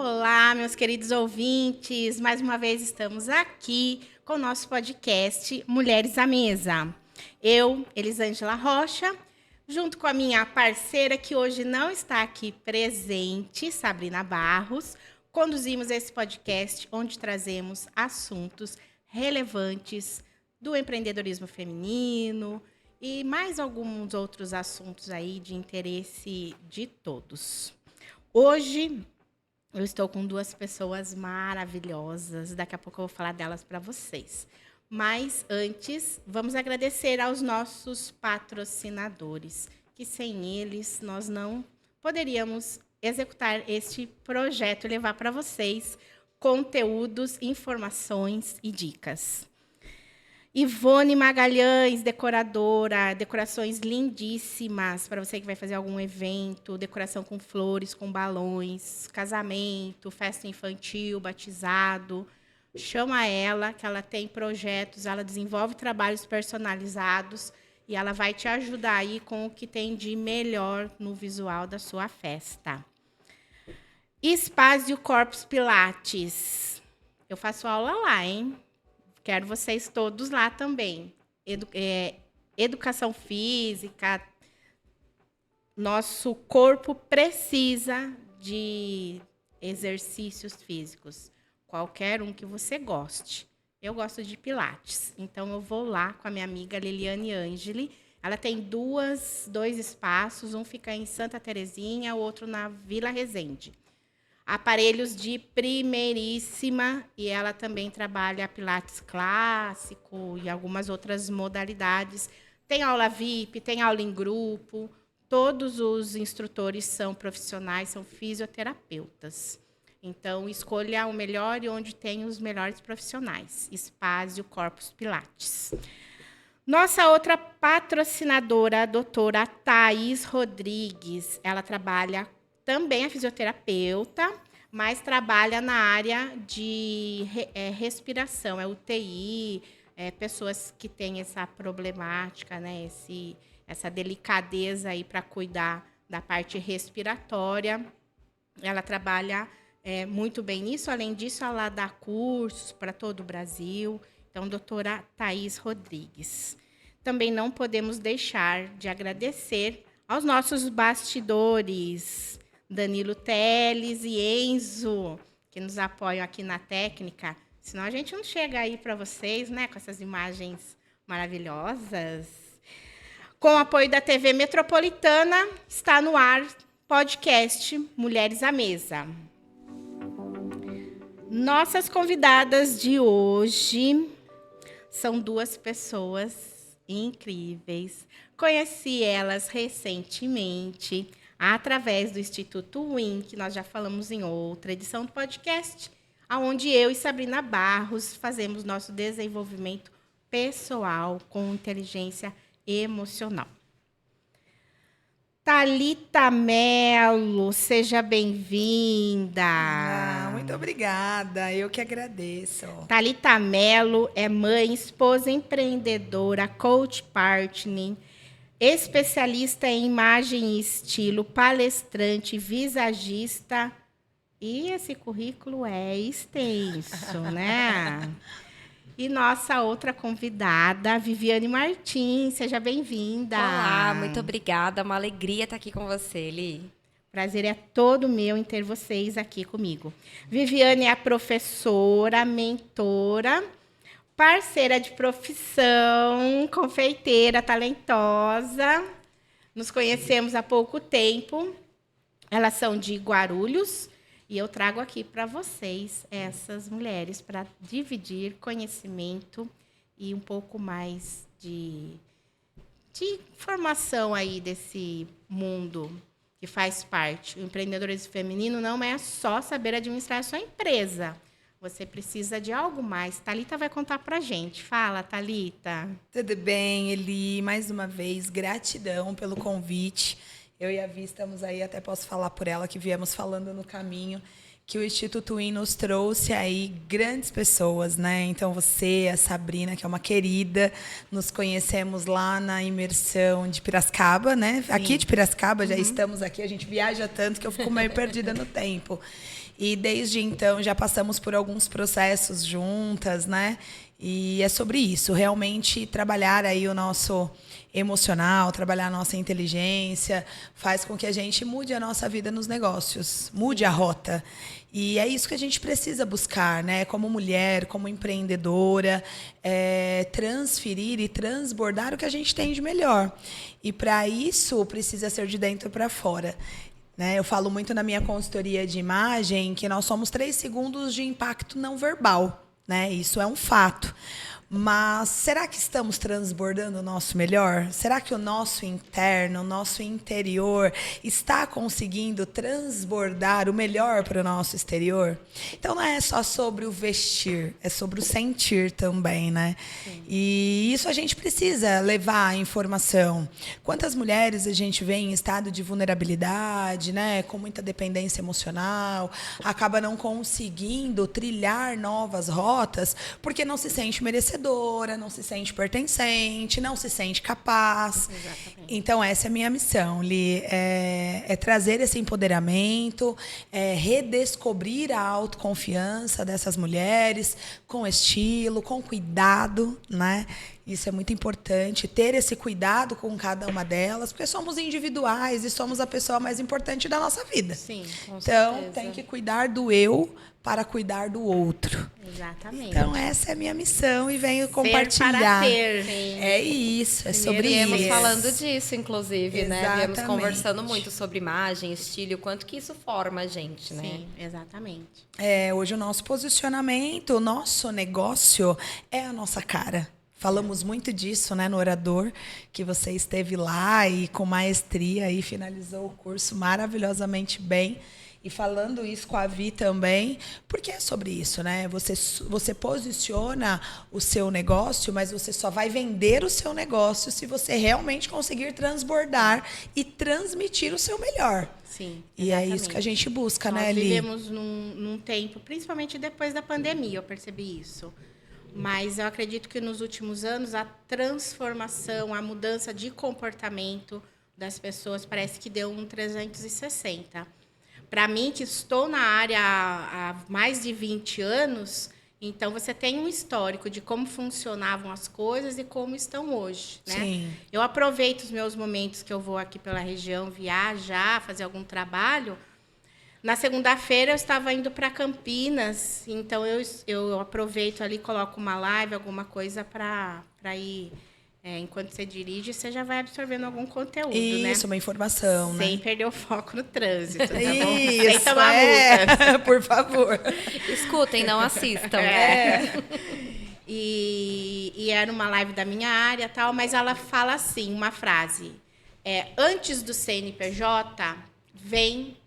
Olá, meus queridos ouvintes. Mais uma vez estamos aqui com o nosso podcast Mulheres à Mesa. Eu, Elisângela Rocha, junto com a minha parceira, que hoje não está aqui presente, Sabrina Barros, conduzimos esse podcast onde trazemos assuntos relevantes do empreendedorismo feminino e mais alguns outros assuntos aí de interesse de todos. Hoje eu estou com duas pessoas maravilhosas. Daqui a pouco eu vou falar delas para vocês. Mas antes, vamos agradecer aos nossos patrocinadores, que sem eles nós não poderíamos executar este projeto e levar para vocês conteúdos, informações e dicas. Ivone Magalhães, decoradora, decorações lindíssimas para você que vai fazer algum evento, decoração com flores, com balões, casamento, festa infantil, batizado. Chama ela, que ela tem projetos, ela desenvolve trabalhos personalizados e ela vai te ajudar aí com o que tem de melhor no visual da sua festa. Spazio Corpus Pilates. Eu faço aula lá, hein? Quero vocês todos lá também. Educação física. Nosso corpo precisa de exercícios físicos. Qualquer um que você goste. Eu gosto de Pilates. Então, eu vou lá com a minha amiga Liliane Angeli. Ela tem dois espaços. Um fica em Santa Terezinha, o outro na Vila Resende. Aparelhos de primeiríssima, e ela também trabalha Pilates clássico e algumas outras modalidades. Tem aula VIP, tem aula em grupo, todos os instrutores são profissionais, são fisioterapeutas. Então, escolha o melhor e onde tem os melhores profissionais. Spazio Corpus Pilates. Nossa outra patrocinadora, a doutora Thaís Rodrigues, ela trabalha também é fisioterapeuta, mas trabalha na área de respiração, é UTI, pessoas que têm essa problemática, né, essa delicadeza aí para cuidar da parte respiratória. Ela trabalha muito bem nisso. Além disso, ela dá cursos para todo o Brasil. Então, doutora Thaís Rodrigues. Também não podemos deixar de agradecer aos nossos bastidores, Danilo Teles e Enzo, que nos apoiam aqui na técnica. Senão a gente não chega aí para vocês, né, com essas imagens maravilhosas. Com o apoio da TV Metropolitana, está no ar podcast Mulheres à Mesa. Nossas convidadas de hoje são duas pessoas incríveis. Conheci elas recentemente através do Instituto WIN, que nós já falamos em outra edição do podcast, onde eu e Sabrina Barros fazemos nosso desenvolvimento pessoal com inteligência emocional. Thalita Mello, seja bem-vinda. Muito obrigada, eu que agradeço. Thalita Mello é mãe, esposa empreendedora, coach partner, especialista em imagem e estilo, palestrante, visagista. E esse currículo é extenso, né? E nossa outra convidada, Viviane Martins. Seja bem-vinda. Olá, muito obrigada. Uma alegria estar aqui com você, Li. Prazer é todo meu em ter vocês aqui comigo. Viviane é professora, mentora, parceira de profissão, confeiteira talentosa. Nos conhecemos há pouco tempo. Elas são de Guarulhos e eu trago aqui para vocês essas mulheres para dividir conhecimento e um pouco mais de informação aí desse mundo que faz parte. O empreendedorismo feminino não é só saber administrar a sua empresa. Você precisa de algo mais. Thalita vai contar para a gente. Fala, Thalita. Tudo bem, Eli? Mais uma vez, gratidão pelo convite. Eu e a Vi estamos aí, até posso falar por ela, que viemos falando no caminho, que o Instituto WIN nos trouxe aí grandes pessoas, né? Então, você, a Sabrina, que é uma querida, nos conhecemos lá na imersão de Piracicaba, né? Sim. Aqui de Piracicaba, já estamos aqui, a gente viaja tanto que eu fico meio perdida no tempo. E desde então já passamos por alguns processos juntas, né? E é sobre isso, realmente trabalhar aí o nosso emocional, trabalhar a nossa inteligência, faz com que a gente mude a nossa vida nos negócios, mude a rota. E é isso que a gente precisa buscar, né? Como mulher, como empreendedora, transferir e transbordar o que a gente tem de melhor. E para isso precisa ser de dentro para fora. Eu falo muito na minha consultoria de imagem que nós somos 3 segundos de impacto não verbal. Isso é um fato. Mas será que estamos transbordando o nosso melhor? Será que o nosso interno, o nosso interior está conseguindo transbordar o melhor para o nosso exterior? Então não é só sobre o vestir, é sobre o sentir também, né? Sim. E isso a gente precisa levar a informação. Quantas mulheres a gente vê em estado de vulnerabilidade, né? Com muita dependência emocional, acaba não conseguindo trilhar novas rotas porque não se sente merecedora, não se sente pertencente, não se sente capaz. Exatamente. Então, essa é a minha missão, Li, é trazer esse empoderamento, redescobrir a autoconfiança dessas mulheres, com estilo, com cuidado, né? Isso é muito importante, ter esse cuidado com cada uma delas, porque somos individuais e somos a pessoa mais importante da nossa vida. Sim, com então, certeza. Tem que cuidar do eu para cuidar do outro. Exatamente. Então, essa é a minha missão e venho Ser compartilhar. para ter. Sim. É isso, é sobre Viemos isso. falando disso, inclusive, né? Viemos Exatamente. conversando muito sobre imagem, estilo, o quanto que isso forma a gente, né? Sim, exatamente. Hoje o nosso posicionamento, o nosso negócio é a nossa cara. Falamos muito disso, né, no Orador, que você esteve lá e com maestria e finalizou o curso maravilhosamente bem. E falando isso com a Vi também, porque é sobre isso, né? Você posiciona o seu negócio, mas você só vai vender o seu negócio se você realmente conseguir transbordar e transmitir o seu melhor. Sim. E é isso que a gente busca, né, Li? Nós vivemos num tempo, principalmente depois da pandemia, eu percebi isso. Mas eu acredito que nos últimos anos a transformação, a mudança de comportamento das pessoas parece que deu um 360. Para mim, que estou na área há mais de 20 anos, então você tem um histórico de como funcionavam as coisas e como estão hoje, né? Sim. Eu aproveito os meus momentos que eu vou aqui pela região viajar, fazer algum trabalho. Na segunda-feira eu estava indo para Campinas, então eu aproveito ali, coloco uma live, alguma coisa para ir. Enquanto você dirige, você já vai absorvendo algum conteúdo, né? Isso, uma informação, né? Sem perder o foco no trânsito, tá bom? Isso, Sem tomar multa. por favor. Escutem, não assistam. E era uma live da minha área, tal, mas ela fala assim, uma frase. Antes do CNPJ, vem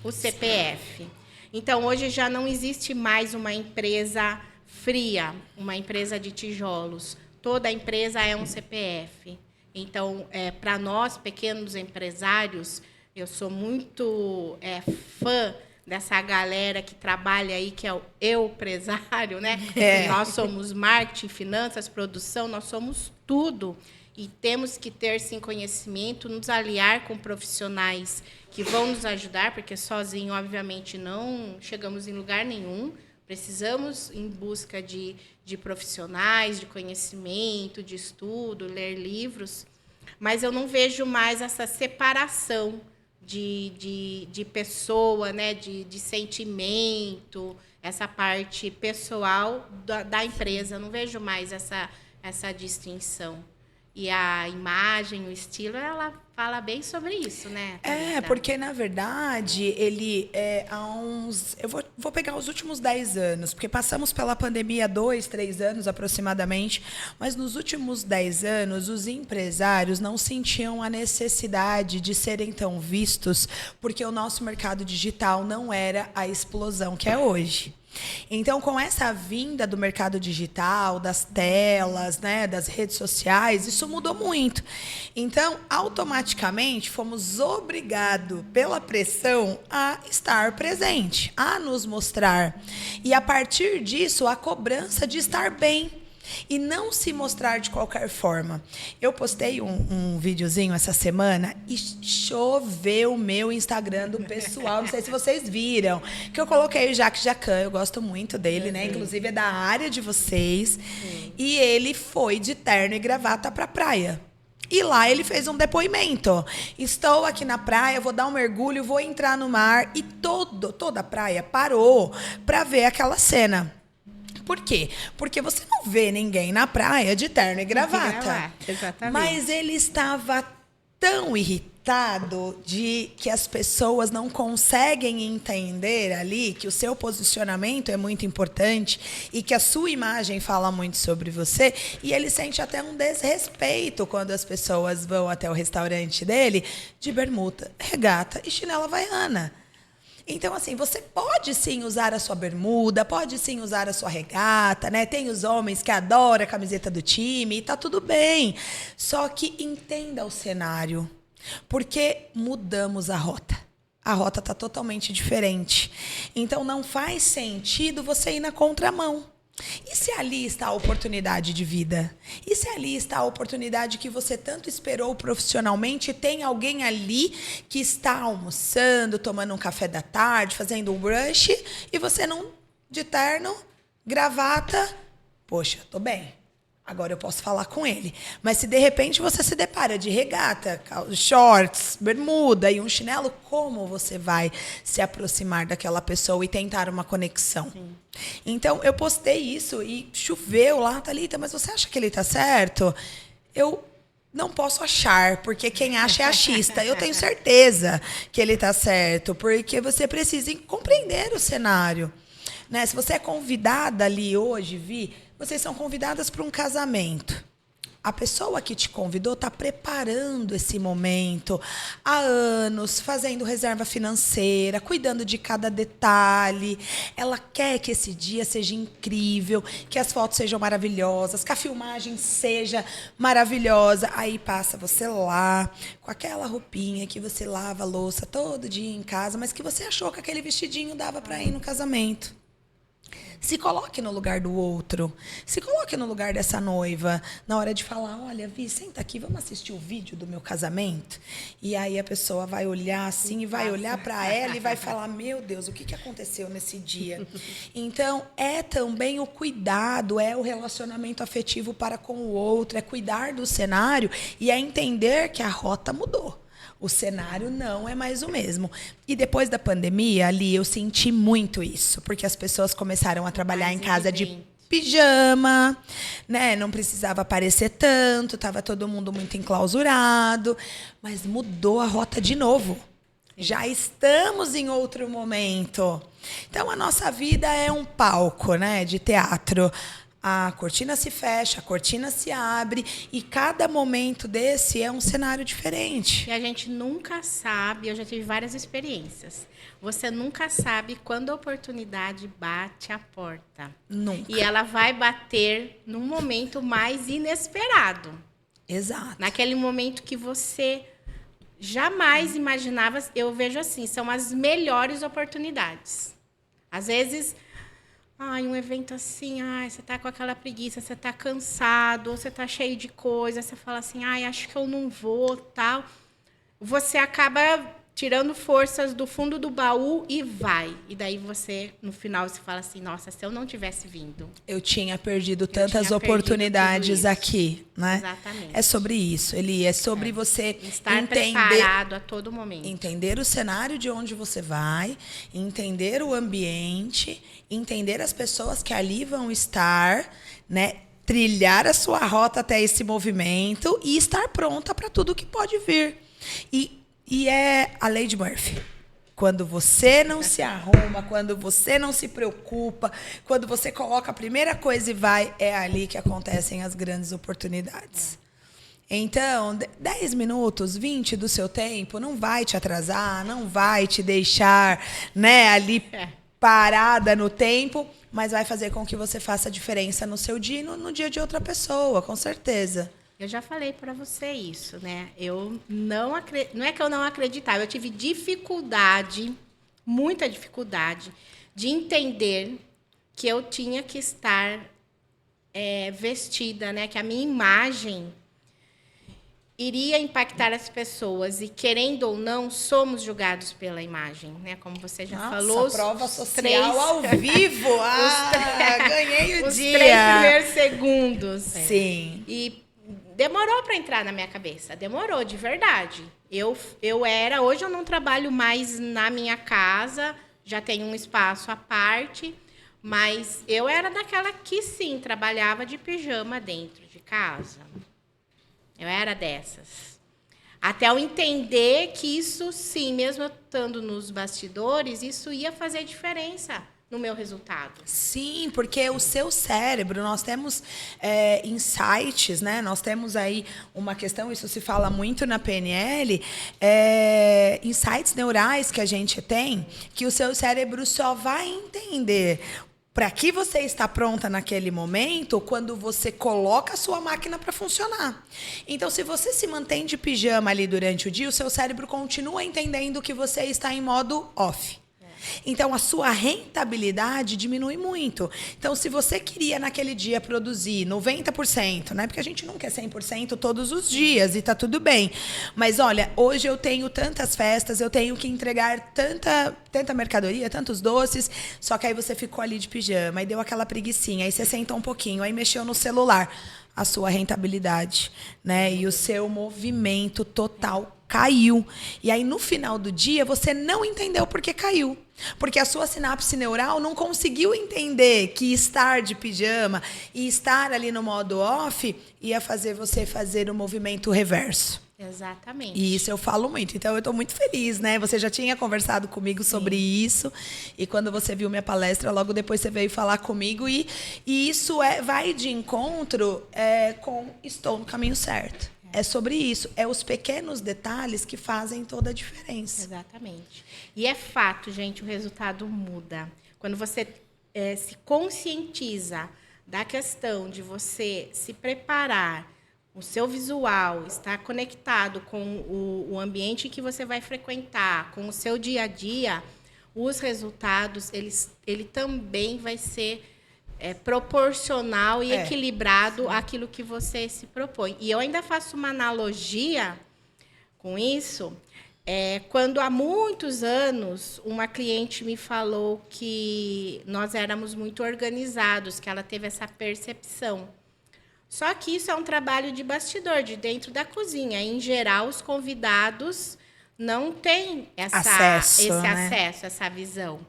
o CPF. Então, hoje já não existe mais uma empresa fria, uma empresa de tijolos. Toda empresa é um CPF. Então, para nós, pequenos empresários, eu sou muito fã dessa galera que trabalha aí, que é o eu-presário, né? Nós somos marketing, finanças, produção, nós somos tudo. E temos que ter, sim, conhecimento, nos aliar com profissionais que vão nos ajudar, porque sozinho, obviamente, não chegamos em lugar nenhum. Precisamos em busca de profissionais, de conhecimento, de estudo, ler livros, mas eu não vejo mais essa separação de pessoa, né, de sentimento, essa parte pessoal da empresa. Eu não vejo mais essa distinção. E a imagem, o estilo, ela fala bem sobre isso, né? Porque, na verdade, ele há uns... Eu vou pegar os últimos 10 anos, porque passamos pela pandemia há 2, 3 anos aproximadamente, mas nos últimos 10 anos, os empresários não sentiam a necessidade de serem tão vistos, porque o nosso mercado digital não era a explosão que é hoje. Então, com essa vinda do mercado digital, das telas, né, das redes sociais, isso mudou muito. Então, automaticamente, fomos obrigados, pela pressão, a estar presente, a nos mostrar. E, a partir disso, a cobrança de estar bem. E não se mostrar de qualquer forma. Eu postei um videozinho essa semana e choveu o meu Instagram do pessoal. Não sei se vocês viram. Que eu coloquei o Jaque Jacan. Eu gosto muito dele, né? Inclusive é da área de vocês. E ele foi de terno e gravata pra praia. E lá ele fez um depoimento. Estou aqui na praia, vou dar um mergulho, vou entrar no mar. E toda a praia parou para ver aquela cena. Por quê? Porque você não vê ninguém na praia de terno e gravata. Exatamente. Mas ele estava tão irritado de que as pessoas não conseguem entender ali que o seu posicionamento é muito importante e que a sua imagem fala muito sobre você. E ele sente até um desrespeito quando as pessoas vão até o restaurante dele de bermuda, regata e chinela havaiana. Então, assim, você pode sim usar a sua bermuda, pode sim usar a sua regata, né? Tem os homens que adoram a camiseta do time e tá tudo bem. Só que entenda o cenário, porque mudamos a rota. A rota tá totalmente diferente. Então, não faz sentido você ir na contramão. E se ali está a oportunidade de vida? E se ali está a oportunidade que você tanto esperou profissionalmente? Tem alguém ali que está almoçando, tomando um café da tarde, fazendo um brunch, e você não, de terno, gravata, poxa, tô bem. Agora eu posso falar com ele. Mas se de repente você se depara de regata, shorts, bermuda e um chinelo, como você vai se aproximar daquela pessoa e tentar uma conexão? Sim. Então, eu postei isso e choveu lá, Thalita, mas você acha que ele tá certo? Eu não posso achar, porque quem acha é achista. Eu tenho certeza que ele tá certo, porque você precisa compreender o cenário. Né? Se você é convidada ali hoje, vocês são convidadas para um casamento. A pessoa que te convidou está preparando esse momento há anos, fazendo reserva financeira, cuidando de cada detalhe. Ela quer que esse dia seja incrível, que as fotos sejam maravilhosas, que a filmagem seja maravilhosa. Aí passa você lá, com aquela roupinha que você lava a louça todo dia em casa, mas que você achou que aquele vestidinho dava para ir no casamento. Se coloque no lugar do outro. Se coloque no lugar dessa noiva. Na hora de falar, olha, Vi, senta aqui, vamos assistir o vídeo do meu casamento? E aí a pessoa vai olhar assim, e vai olhar para ela e vai falar, meu Deus, o que aconteceu nesse dia? Então, é também o cuidado, é o relacionamento afetivo para com o outro, é cuidar do cenário e é entender que a rota mudou. O cenário não é mais o mesmo. E depois da pandemia, ali, eu senti muito isso. Porque as pessoas começaram a trabalhar em casa de pijama, né? Não precisava aparecer tanto, estava todo mundo muito enclausurado. Mas mudou a rota de novo. Já estamos em outro momento. Então, a nossa vida é um palco, né, de teatro. A cortina se fecha, a cortina se abre e cada momento desse é um cenário diferente. E a gente nunca sabe, eu já tive várias experiências. Você nunca sabe quando a oportunidade bate a porta. Nunca. E ela vai bater num momento mais inesperado. Exato. Naquele momento que você jamais imaginava, eu vejo assim, são as melhores oportunidades. Às vezes, um evento assim, você tá com aquela preguiça, você tá cansado, ou você tá cheio de coisa, você fala assim, acho que eu não vou, tal. Você acaba tirando forças do fundo do baú e vai. E daí você, no final, você fala assim, nossa, se eu não tivesse vindo. Eu tinha perdido tantas oportunidades aqui, né? Exatamente. É sobre isso, Eli, é sobre você estar preparado a todo momento. Entender o cenário de onde você vai, entender o ambiente, entender as pessoas que ali vão estar, né? Trilhar a sua rota até esse movimento e estar pronta para tudo que pode vir. E é a lei de Murphy. Quando você não se arruma, quando você não se preocupa, quando você coloca a primeira coisa e vai, é ali que acontecem as grandes oportunidades. Então, 10 minutos, 20 do seu tempo não vai te atrasar, não vai te deixar, né, ali parada no tempo, mas vai fazer com que você faça a diferença no seu dia e no dia de outra pessoa, com certeza. Eu já falei para você isso, né? Não é que eu não acreditava, eu tive dificuldade, muita dificuldade, de entender que eu tinha que estar vestida, né? Que a minha imagem iria impactar as pessoas. E, querendo ou não, somos julgados pela imagem, né? Como você já falou. Prova social ao vivo. Ganhei o os dia. 3 primeiros segundos. Sim. E demorou para entrar na minha cabeça. Demorou, de verdade. Hoje eu não trabalho mais na minha casa, já tenho um espaço à parte, mas eu era daquela que, sim, trabalhava de pijama dentro de casa. Eu era dessas. Até eu entender que isso, sim, mesmo eu estando nos bastidores, isso ia fazer diferença no meu resultado. Sim, porque o seu cérebro, nós temos insights, né? Nós temos aí uma questão, isso se fala muito na PNL, insights neurais que a gente tem, que o seu cérebro só vai entender para que você está pronta naquele momento quando você coloca a sua máquina para funcionar. Então, se você se mantém de pijama ali durante o dia, o seu cérebro continua entendendo que você está em modo off. Então, a sua rentabilidade diminui muito. Então, se você queria naquele dia produzir 90%, né? Porque a gente nunca é 100% todos os dias e tá tudo bem. Mas, olha, hoje eu tenho tantas festas, eu tenho que entregar tanta mercadoria, tantos doces, só que aí você ficou ali de pijama, aí deu aquela preguicinha, aí você sentou um pouquinho, aí mexeu no celular. A sua rentabilidade, né? E o seu movimento total caiu. E aí, no final do dia, você não entendeu por que caiu. Porque a sua sinapse neural não conseguiu entender que estar de pijama e estar ali no modo off ia fazer você fazer o movimento reverso. Exatamente. E isso eu falo muito. Então, eu estou muito feliz, né? Você já tinha conversado comigo sobre isso. E quando você viu minha palestra, logo depois você veio falar comigo. E isso vai de encontro com estou no caminho certo. É sobre isso. É os pequenos detalhes que fazem toda a diferença. Exatamente. E é fato, gente, o resultado muda. Quando você se conscientiza da questão de você se preparar, o seu visual estar conectado com o ambiente que você vai frequentar, com o seu dia a dia, os resultados, ele também vai ser proporcional e equilibrado àquilo que você se propõe. E eu ainda faço uma analogia com isso. Quando há muitos anos uma cliente me falou que nós éramos muito organizados, que ela teve essa percepção. Só que isso é um trabalho de bastidor, de dentro da cozinha. Em geral, os convidados não têm esse acesso, essa visão.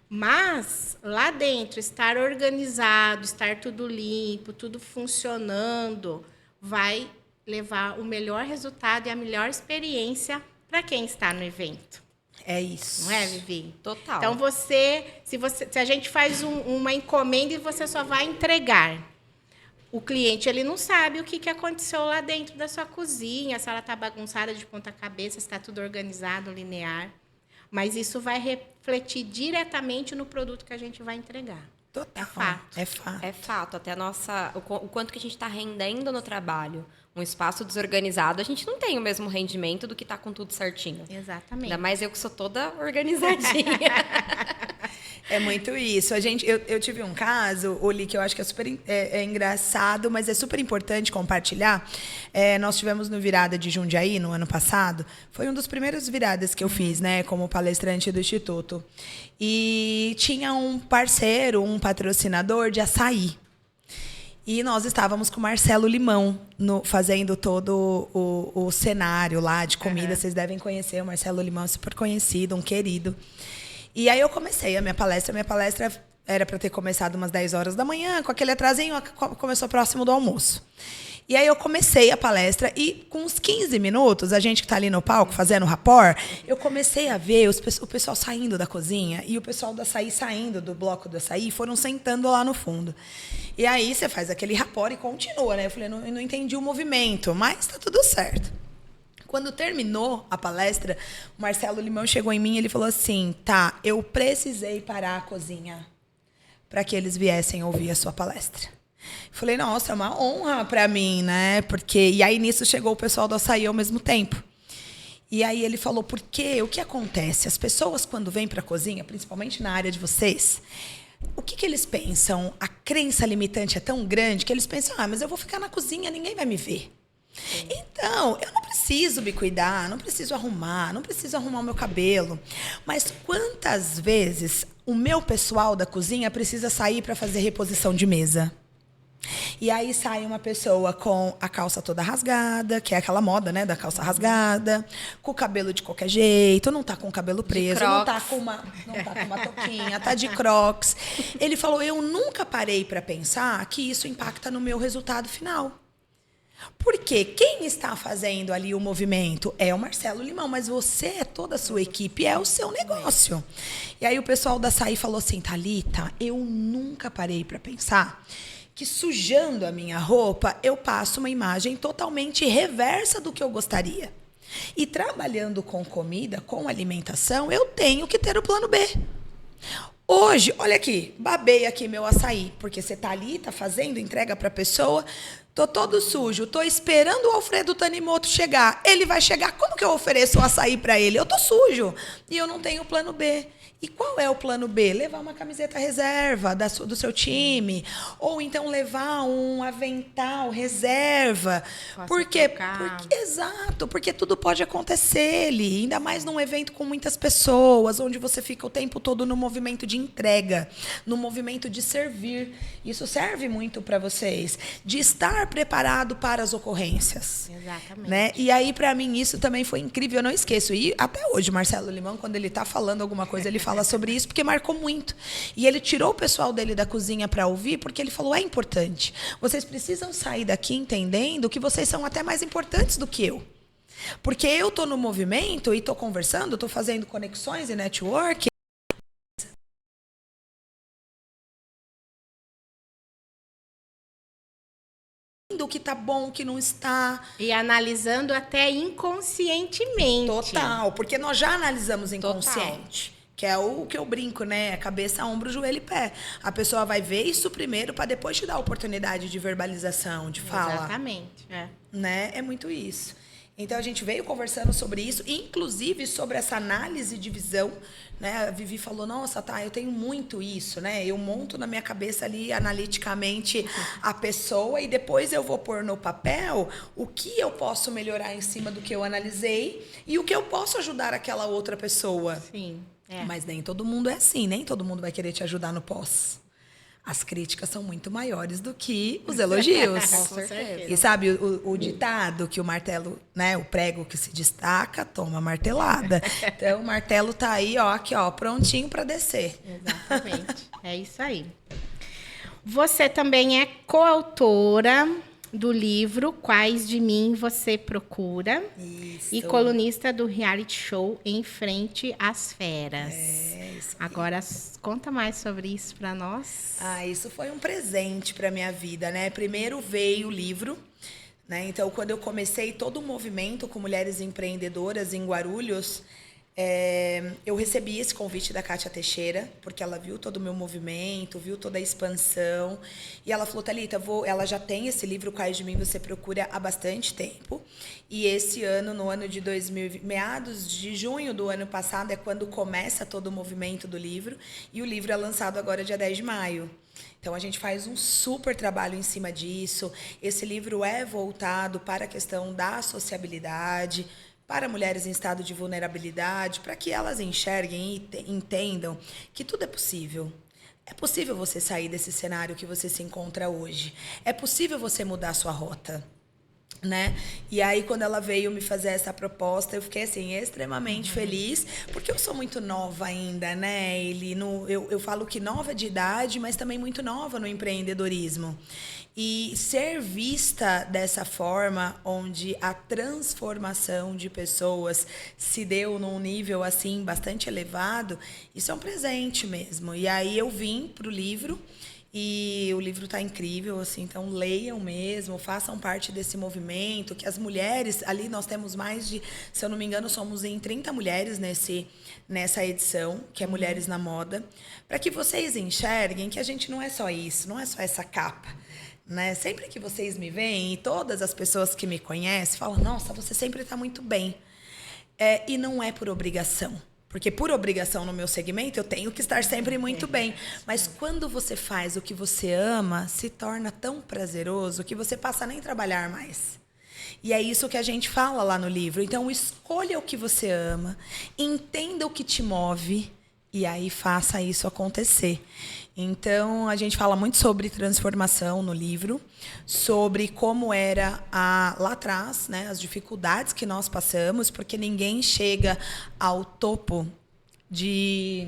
Mas, lá dentro, estar organizado, estar tudo limpo, tudo funcionando, vai levar o melhor resultado e a melhor experiência para quem está no evento. É isso. Não é, Vivi? Total. Então, se a gente faz uma encomenda e você só vai entregar, o cliente ele não sabe o que aconteceu lá dentro da sua cozinha, se ela está bagunçada de ponta cabeça, se está tudo organizado, linear. Mas isso vai refletir diretamente no produto que a gente vai entregar. Total. É fato. É fato. É fato. Até o quanto que a gente está rendendo no trabalho. Um espaço desorganizado, a gente não tem o mesmo rendimento do que está com tudo certinho. Exatamente. Ainda mais eu que sou toda organizadinha. É muito isso. Eu tive um caso, Oli, que eu acho que é super engraçado, mas é super importante compartilhar. Nós tivemos no Virada de Jundiaí, no ano passado. Foi um dos primeiros viradas que eu fiz, né, como palestrante do Instituto. E tinha um parceiro, um patrocinador de açaí. E nós estávamos com o Marcelo Limão fazendo todo o cenário lá de comida. Vocês devem conhecer, o Marcelo Limão é super conhecido, um querido. E aí eu comecei a minha palestra. Minha palestra era para ter começado umas 10 horas da manhã, com aquele atrasinho, começou próximo do almoço. E aí eu comecei a palestra e com uns 15 minutos, a gente que está ali no palco fazendo rapport, eu comecei a ver o pessoal saindo da cozinha e o pessoal do açaí saindo do bloco do açaí, foram sentando lá no fundo. E aí você faz aquele rapport e continua, né? Eu falei, não entendi o movimento, mas está tudo certo. Quando terminou a palestra, o Marcelo Limão chegou em mim e ele falou assim, tá, eu precisei parar a cozinha para que eles viessem ouvir a sua palestra. Falei, nossa, é uma honra para mim, né? E aí nisso chegou o pessoal do açaí ao mesmo tempo. E aí ele falou, o que acontece? As pessoas quando vêm para a cozinha, principalmente na área de vocês, o que eles pensam? A crença limitante é tão grande que eles pensam, mas eu vou ficar na cozinha, ninguém vai me ver. Então, eu não preciso me cuidar, não preciso arrumar o meu cabelo. Mas quantas vezes o meu pessoal da cozinha precisa sair para fazer reposição de mesa? E aí sai uma pessoa com a calça toda rasgada, que é aquela moda, né, da calça rasgada, com o cabelo de qualquer jeito, não tá com o cabelo preso, não tá com uma touquinha, tá de Crocs. Ele falou, eu nunca parei para pensar que isso impacta no meu resultado final. Porque quem está fazendo ali o movimento é o Marcelo Limão, mas você é toda a sua equipe, é o seu negócio. E aí o pessoal da Açaí falou assim, Thalita, eu nunca parei para pensar que sujando a minha roupa, eu passo uma imagem totalmente reversa do que eu gostaria. E trabalhando com comida, com alimentação, eu tenho que ter o plano B. Hoje, olha aqui, babei aqui meu açaí, porque você tá ali, tá fazendo, entrega para a pessoa, tô todo sujo, tô esperando o Alfredo Tanimoto chegar. Ele vai chegar, como que eu ofereço o açaí para ele? Eu tô sujo e eu não tenho plano B. E qual é o plano B? Levar uma camiseta reserva do seu time. Ou então levar um avental reserva. Por quê? Exato, porque tudo pode acontecer ali. Ainda mais num evento com muitas pessoas, onde você fica o tempo todo no movimento de entrega, no movimento de servir. Isso serve muito para vocês. De estar preparado para as ocorrências. Exatamente. Né? E aí, para mim, isso também foi incrível. Eu não esqueço. E até hoje, Marcelo Limão, quando ele está falando alguma coisa, ele fala sobre isso porque marcou muito. E ele tirou o pessoal dele da cozinha para ouvir porque ele falou, é importante. Vocês precisam sair daqui entendendo que vocês são até mais importantes do que eu. Porque eu estou no movimento e estou conversando, estou fazendo conexões e network. O que tá bom, o que não está. E analisando até inconscientemente. Total, porque nós já analisamos inconsciente. Total. Que é o que eu brinco, né? Cabeça, ombro, joelho e pé. A pessoa vai ver isso primeiro para depois te dar a oportunidade de verbalização, de fala. Exatamente. Né? É muito isso. Então, a gente veio conversando sobre isso, inclusive sobre essa análise de visão. Né? A Vivi falou, nossa, tá, eu tenho muito isso, né? Eu monto na minha cabeça ali, analiticamente, a pessoa e depois eu vou pôr no papel o que eu posso melhorar em cima do que eu analisei e o que eu posso ajudar aquela outra pessoa. Sim. Mas nem todo mundo é assim, nem todo mundo vai querer te ajudar no pós. As críticas são muito maiores do que os elogios. Com certeza. E sabe o ditado que o martelo, né, o prego que se destaca, toma martelada. Então o martelo tá aí, ó, aqui, ó, prontinho para descer. Exatamente. É isso aí. Você também é coautora do livro Quais de Mim Você Procura. Isso. E colunista do reality show Em Frente às Feras. Isso. Agora, conta mais sobre isso para nós. Isso foi um presente para minha vida, né? Primeiro veio o livro, né? Então, quando eu comecei todo o movimento com mulheres empreendedoras em Guarulhos, eu recebi esse convite da Kátia Teixeira, porque ela viu todo o meu movimento, viu toda a expansão. E ela falou, Thalita, ela já tem esse livro, Quais de Mim Você Procura, há bastante tempo. E esse ano, no ano de 2020, meados de junho do ano passado, é quando começa todo o movimento do livro. E o livro é lançado agora, dia 10 de maio. Então, a gente faz um super trabalho em cima disso. Esse livro é voltado para a questão da sociabilidade, para mulheres em estado de vulnerabilidade, para que elas enxerguem e entendam que tudo é possível. É possível você sair desse cenário que você se encontra hoje. É possível você mudar a sua rota. Né? E aí, quando ela veio me fazer essa proposta, eu fiquei assim, extremamente feliz, porque eu sou muito nova ainda, né? Eu falo que nova de idade, mas também muito nova no empreendedorismo. E ser vista dessa forma, onde a transformação de pessoas se deu num nível assim bastante elevado, isso é um presente mesmo. E aí eu vim para o livro. E o livro está incrível, assim, então leiam mesmo, façam parte desse movimento, que as mulheres, ali nós temos mais de, se eu não me engano, somos em 30 mulheres nessa edição, que é Mulheres na Moda, para que vocês enxerguem que a gente não é só isso, não é só essa capa. Né? Sempre que vocês me veem, e todas as pessoas que me conhecem falam, nossa, você sempre está muito bem. E não é por obrigação. Porque por obrigação no meu segmento, eu tenho que estar sempre muito bem. Mas quando você faz o que você ama, se torna tão prazeroso que você passa a nem trabalhar mais. E é isso que a gente fala lá no livro. Então, escolha o que você ama, entenda o que te move e aí faça isso acontecer. Então, a gente fala muito sobre transformação no livro, sobre como era lá atrás, né, as dificuldades que nós passamos, porque ninguém chega ao topo de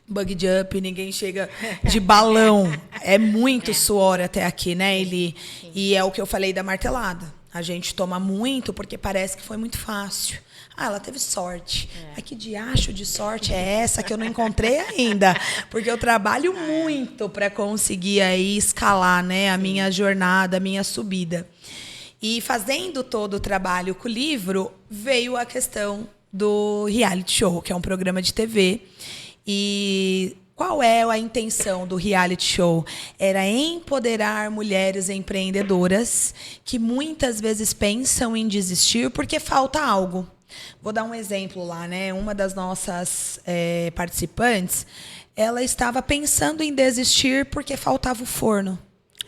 bug jump, ninguém chega de balão. É muito suor até aqui, né, Eli? E é o que eu falei da martelada. A gente toma muito porque parece que foi muito fácil. Ah, ela teve sorte. Mas que diacho de sorte é essa que eu não encontrei ainda? Porque eu trabalho muito para conseguir aí escalar, né, a minha jornada, a minha subida. E fazendo todo o trabalho com o livro, veio a questão do reality show, que é um programa de TV. E qual é a intenção do reality show? Era empoderar mulheres empreendedoras que muitas vezes pensam em desistir porque falta algo. Vou dar um exemplo lá, né? Uma das nossas participantes, ela estava pensando em desistir porque faltava o forno.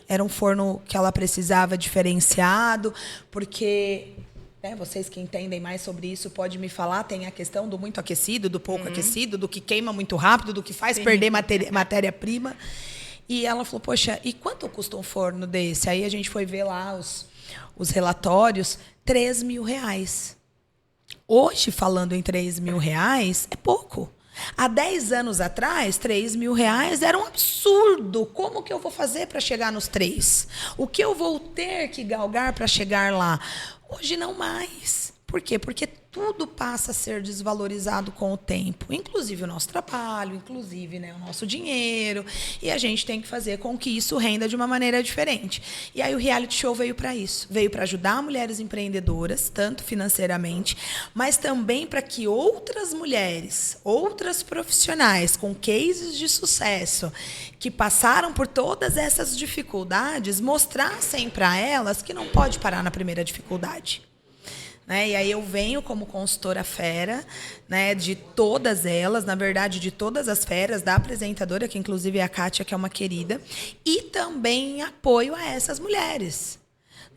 Era um forno que ela precisava diferenciado, porque vocês que entendem mais sobre isso podem me falar, tem a questão do muito aquecido, do pouco aquecido, do que queima muito rápido, do que faz perder matéria-prima. E ela falou, poxa, e quanto custa um forno desse? Aí a gente foi ver lá os relatórios, R$3.000. Hoje, falando em R$3.000, é pouco. Há 10 anos atrás, R$3.000 era um absurdo. Como que eu vou fazer para chegar nos 3? O que eu vou ter que galgar para chegar lá? Hoje não mais. Por quê? Porque tudo passa a ser desvalorizado com o tempo. Inclusive o nosso trabalho, inclusive, né, o nosso dinheiro. E a gente tem que fazer com que isso renda de uma maneira diferente. E aí o reality show veio para isso. Veio para ajudar mulheres empreendedoras, tanto financeiramente, mas também para que outras mulheres, outras profissionais com cases de sucesso, que passaram por todas essas dificuldades, mostrassem para elas que não pode parar na primeira dificuldade. Né? E aí eu venho como consultora fera, né, de todas elas, na verdade, de todas as feras, da apresentadora, que inclusive é a Kátia, que é uma querida, e também apoio a essas mulheres.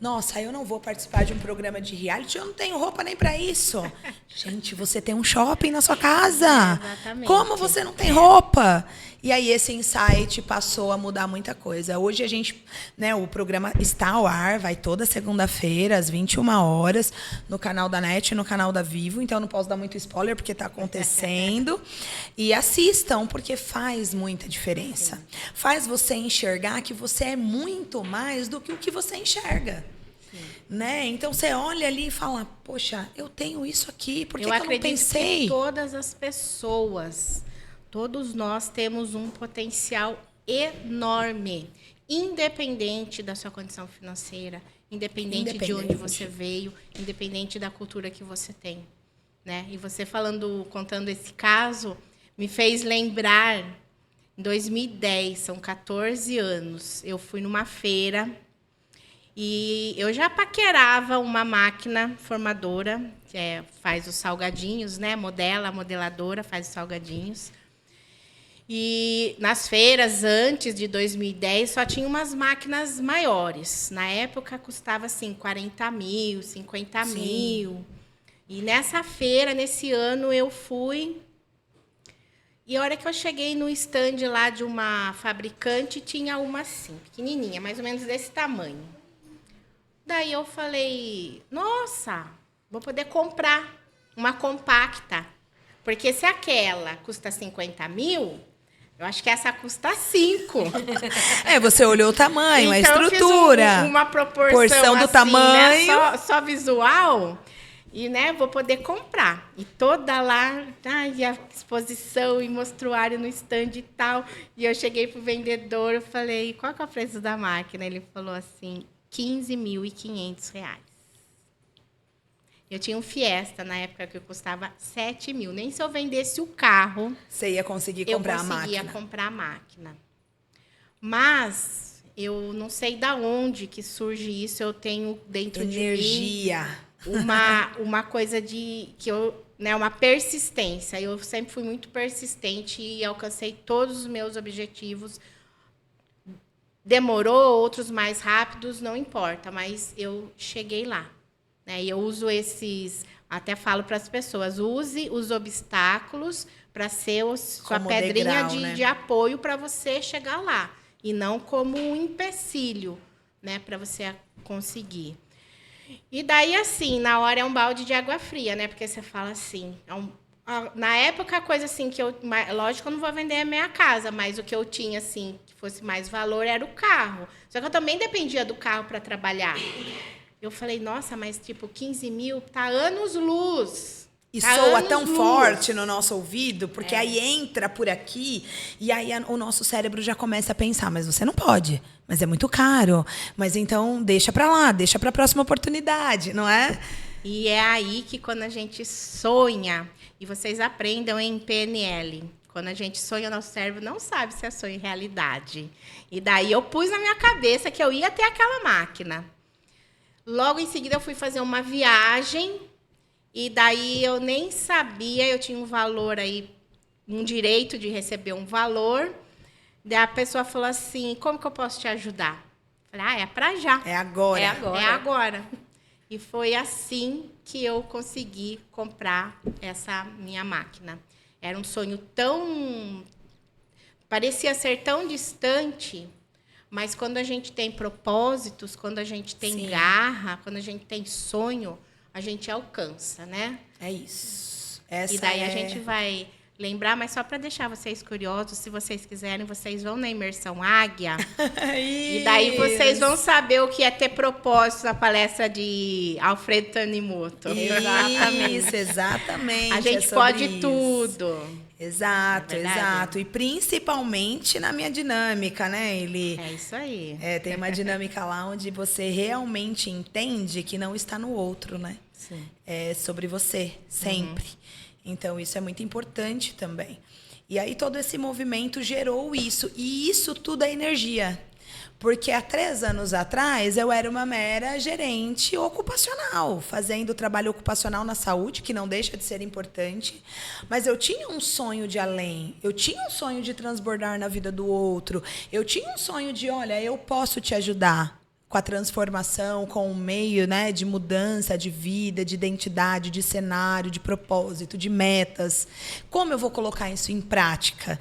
Nossa, eu não vou participar de um programa de reality, eu não tenho roupa nem para isso. Gente, você tem um shopping na sua casa. Exatamente. Como você não tem roupa? E aí esse insight passou a mudar muita coisa. Hoje a gente, né, o programa está ao ar, vai toda segunda-feira, às 21 horas, no canal da NET e no canal da Vivo. Então, eu não posso dar muito spoiler, porque está acontecendo. E assistam, porque faz muita diferença. Sim. Faz você enxergar que você é muito mais do que o que você enxerga. Né? Então, você olha ali e fala, poxa, eu tenho isso aqui, por que eu não pensei? Eu acredito que todas as pessoas... Todos nós temos um potencial enorme, independente da sua condição financeira, independente de onde você veio, independente da cultura que você tem, né? E você contando esse caso, me fez lembrar, em 2010, são 14 anos, eu fui numa feira e eu já paquerava uma máquina formadora, que faz os salgadinhos, né? Modeladora, faz os salgadinhos. E nas feiras, antes de 2010, só tinha umas máquinas maiores. Na época, custava assim, 40 mil, 50 mil. E nessa feira, nesse ano, eu fui. E a hora que eu cheguei no stand lá de uma fabricante, tinha uma assim, pequenininha, mais ou menos desse tamanho. Daí eu falei, nossa, vou poder comprar uma compacta. Porque se aquela custa 50 mil... Eu acho que essa custa 5. Você olhou o tamanho, então, a estrutura. Eu fiz uma proporção porção do assim, tamanho. Né, só visual. E, né, vou poder comprar. E toda lá, e a exposição e mostruário no stand e tal. E eu cheguei pro vendedor, eu falei, qual que é o preço da máquina? Ele falou assim, R$15.500. Eu tinha um Fiesta, na época, que custava 7 mil. Nem se eu vendesse o carro... Você ia conseguir comprar a máquina. Eu conseguia comprar a máquina. Mas eu não sei de onde que surge isso. Eu tenho dentro de mim... uma coisa uma persistência. Eu sempre fui muito persistente e alcancei todos os meus objetivos. Demorou, outros mais rápidos, não importa, mas eu cheguei lá. Né? E eu uso até falo para as pessoas, use os obstáculos para ser sua pedrinha degrau, né? de apoio para você chegar lá. E não como um empecilho, né, para você conseguir. E daí, assim, na hora é um balde de água fria, né? Porque você fala assim... na época, a coisa assim que lógico que eu não vou vender a minha casa, mas o que eu tinha, assim, que fosse mais valor era o carro. Só que eu também dependia do carro para trabalhar. Eu falei, nossa, mas tipo, 15 mil tá anos-luz. E soa tão forte no nosso ouvido, porque aí entra por aqui e aí o nosso cérebro já começa a pensar, mas você não pode, mas é muito caro, mas então deixa pra lá, deixa pra próxima oportunidade, não é? E é aí que quando a gente sonha, e vocês aprendam em PNL, quando a gente sonha, o nosso cérebro não sabe se é sonho ou realidade. E daí eu pus na minha cabeça que eu ia ter aquela máquina. Logo em seguida eu fui fazer uma viagem. E daí eu nem sabia, eu tinha um valor aí, um direito de receber um valor. Daí a pessoa falou assim, como que eu posso te ajudar? Eu falei, é para já. É agora. É agora. E foi assim que eu consegui comprar essa minha máquina. Era um sonho parecia ser tão distante, mas quando a gente tem propósitos, quando a gente tem garra, quando a gente tem sonho, a gente alcança, né? É isso. E daí a gente vai lembrar, mas só para deixar vocês curiosos, se vocês quiserem, vocês vão na imersão Águia. E daí vocês vão saber o que é ter propósito na palestra de Alfredo Tanimoto. Isso, exatamente. A gente pode tudo. Exato. E principalmente na minha dinâmica, né, Eli? É isso aí. Tem uma dinâmica lá onde você realmente entende que não está no outro, né? Sim. É sobre você, sempre. Então, isso é muito importante também. E aí, todo esse movimento gerou isso. E isso tudo é energia. Porque há 3 anos atrás, eu era uma mera gerente ocupacional, fazendo trabalho ocupacional na saúde, que não deixa de ser importante. Mas eu tinha um sonho de além. Eu tinha um sonho de transbordar na vida do outro. Eu tinha um sonho de, olha, eu posso te ajudar com a transformação, com o meio, né, de mudança de vida, de identidade, de cenário, de propósito, de metas. Como eu vou colocar isso em prática?